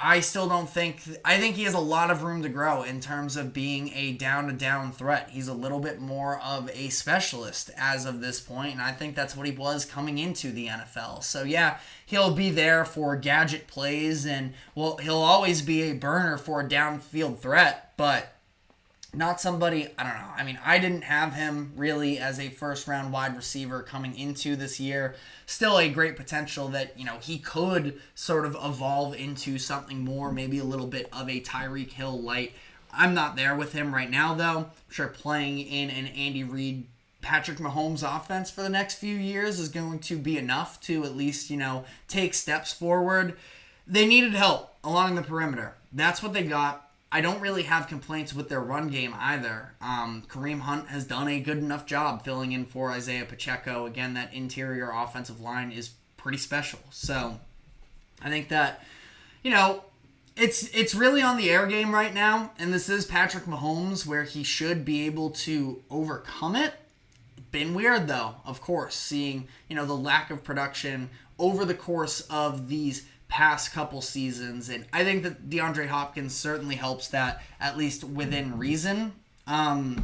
I think he has a lot of room to grow in terms of being a down-to-down threat. He's a little bit more of a specialist as of this point, and I think that's what he was coming into the NFL. So yeah, he'll be there for gadget plays, and he'll always be a burner for a downfield threat, but not somebody, I don't know. I mean, I didn't have him really as a first-round wide receiver coming into this year. Still a great potential that, he could sort of evolve into something more, maybe a little bit of a Tyreek Hill light. I'm not there with him right now, though. I'm sure playing in an Andy Reid, Patrick Mahomes offense for the next few years is going to be enough to at least, take steps forward. They needed help along the perimeter. That's what they got. I don't really have complaints with their run game either. Kareem Hunt has done a good enough job filling in for Isaiah Pacheco. Again, that interior offensive line is pretty special. So I think that, it's really on the air game right now. And this is Patrick Mahomes where he should be able to overcome it. Been weird, though, of course, seeing, the lack of production over the course of these past couple seasons, and I think that DeAndre Hopkins certainly helps that, at least within reason. I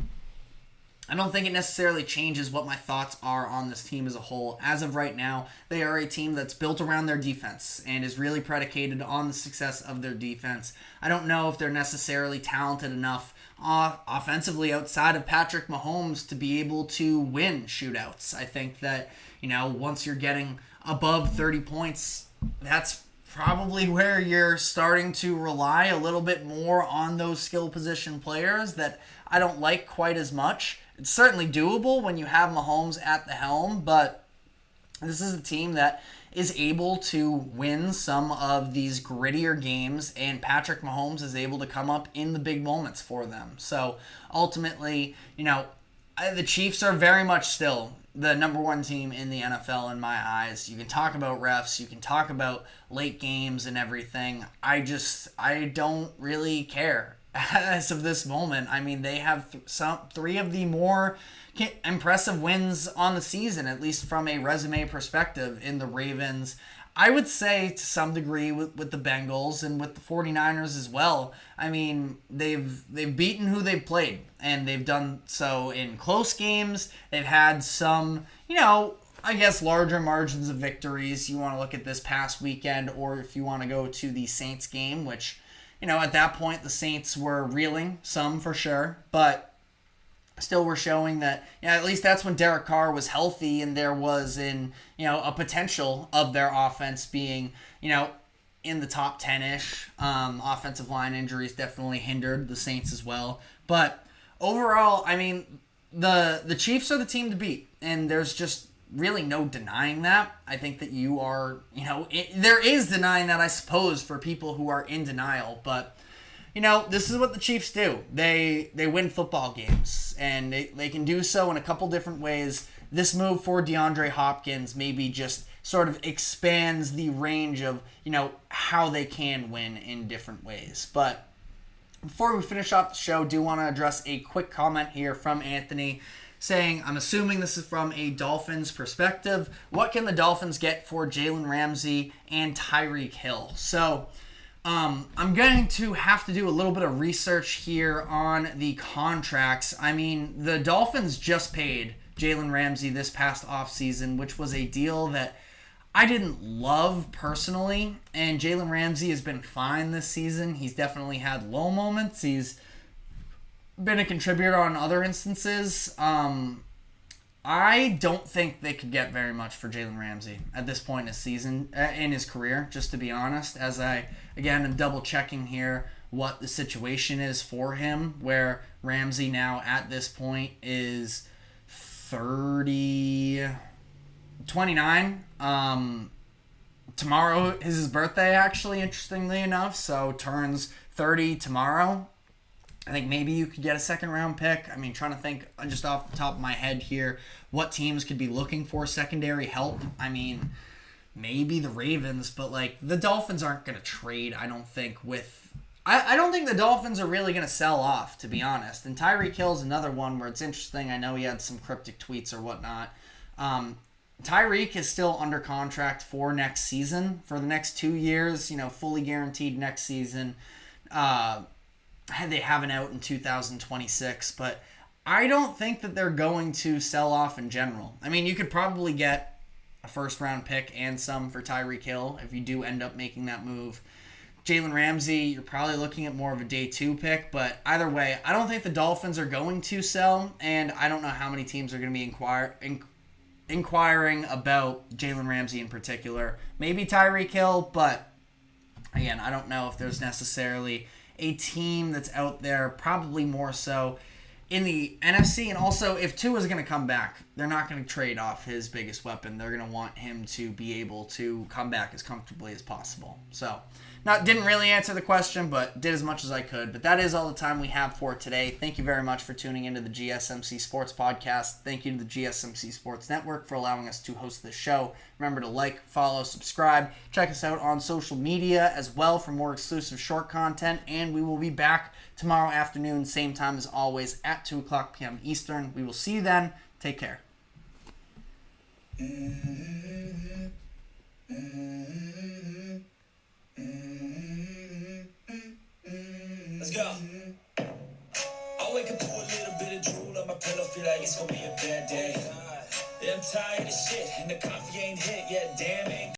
don't think it necessarily changes what my thoughts are on this team as a whole. As of right now, they are a team that's built around their defense and is really predicated on the success of their defense. I don't know if they're necessarily talented enough offensively outside of Patrick Mahomes to be able to win shootouts. I think that, once you're getting above 30 points, that's probably where you're starting to rely a little bit more on those skill position players that I don't like quite as much. It's certainly doable when you have Mahomes at the helm, but this is a team that is able to win some of these grittier games, and Patrick Mahomes is able to come up in the big moments for them. So ultimately, the Chiefs are very much still the number one team in the NFL in my eyes. You can talk about refs, you can talk about late games and everything. I don't really care as of this moment. I mean, they have three of the more impressive wins on the season, at least from a resume perspective, in the Ravens. I would say to some degree with the Bengals and with the 49ers as well. I mean, they've beaten who they've played, and they've done so in close games. They've had some, I guess larger margins of victories. You want to look at this past weekend, or if you want to go to the Saints game, which, at that point the Saints were reeling, some for sure, but still we're showing that, at least that's when Derek Carr was healthy and there was a potential of their offense being, in the top 10-ish. Offensive line injuries definitely hindered the Saints as well. But overall, I mean, the Chiefs are the team to beat, and there's just really no denying that. I think that you are, there is denying that, I suppose, for people who are in denial, but this is what the Chiefs do. They win football games, and they can do so in a couple different ways. This move for DeAndre Hopkins maybe just sort of expands the range of, how they can win in different ways. But before we finish off the show, do want to address a quick comment here from Anthony saying, I'm assuming this is from a Dolphins perspective. What can the Dolphins get for Jalen Ramsey and Tyreek Hill? So I'm going to have to do a little bit of research here on the contracts. I mean, the Dolphins just paid Jalen Ramsey this past offseason, which was a deal that I didn't love personally, and Jalen Ramsey has been fine this season. He's definitely had low moments. He's been a contributor on other instances. I don't think they could get very much for Jalen Ramsey at this point in his season, in his career, just to be honest, as I, again, am double checking here what the situation is for him, where Ramsey now at this point is 29. Tomorrow is his birthday, actually, interestingly enough, so turns 30 tomorrow. I think maybe you could get a second-round pick. I mean, trying to think just off the top of my head here what teams could be looking for secondary help. I mean, maybe the Ravens, but, the Dolphins aren't going to trade, I don't think, with... I don't think the Dolphins are really going to sell off, to be honest. And Tyreek Hill's another one where it's interesting. I know he had some cryptic tweets or whatnot. Tyreek is still under contract for next season, for the next 2 years, fully guaranteed next season. They have an out in 2026, but I don't think that they're going to sell off in general. I mean, you could probably get a first-round pick and some for Tyreek Hill if you do end up making that move. Jalen Ramsey, you're probably looking at more of a day 2 pick, but either way, I don't think the Dolphins are going to sell, and I don't know how many teams are going to be inquiring about Jalen Ramsey in particular. Maybe Tyreek Hill, but again, I don't know if there's necessarily a team that's out there, probably more so in the NFC. And also, if Tua is going to come back, they're not going to trade off his biggest weapon. They're going to want him to be able to come back as comfortably as possible. So, didn't really answer the question, but did as much as I could. But that is all the time we have for today. Thank you very much for tuning into the GSMC Sports Podcast. Thank you to the GSMC Sports Network for allowing us to host this show. Remember to like, follow, subscribe. Check us out on social media as well for more exclusive short content. And we will be back tomorrow afternoon, same time as always, at 2 o'clock p.m. Eastern. We will see you then. Take care. Let's go. I wake up to a little bit of drool on my pillow, feel like it's gonna be a bad day. Yeah, I'm tired of shit, and the coffee ain't hit yet, damn it.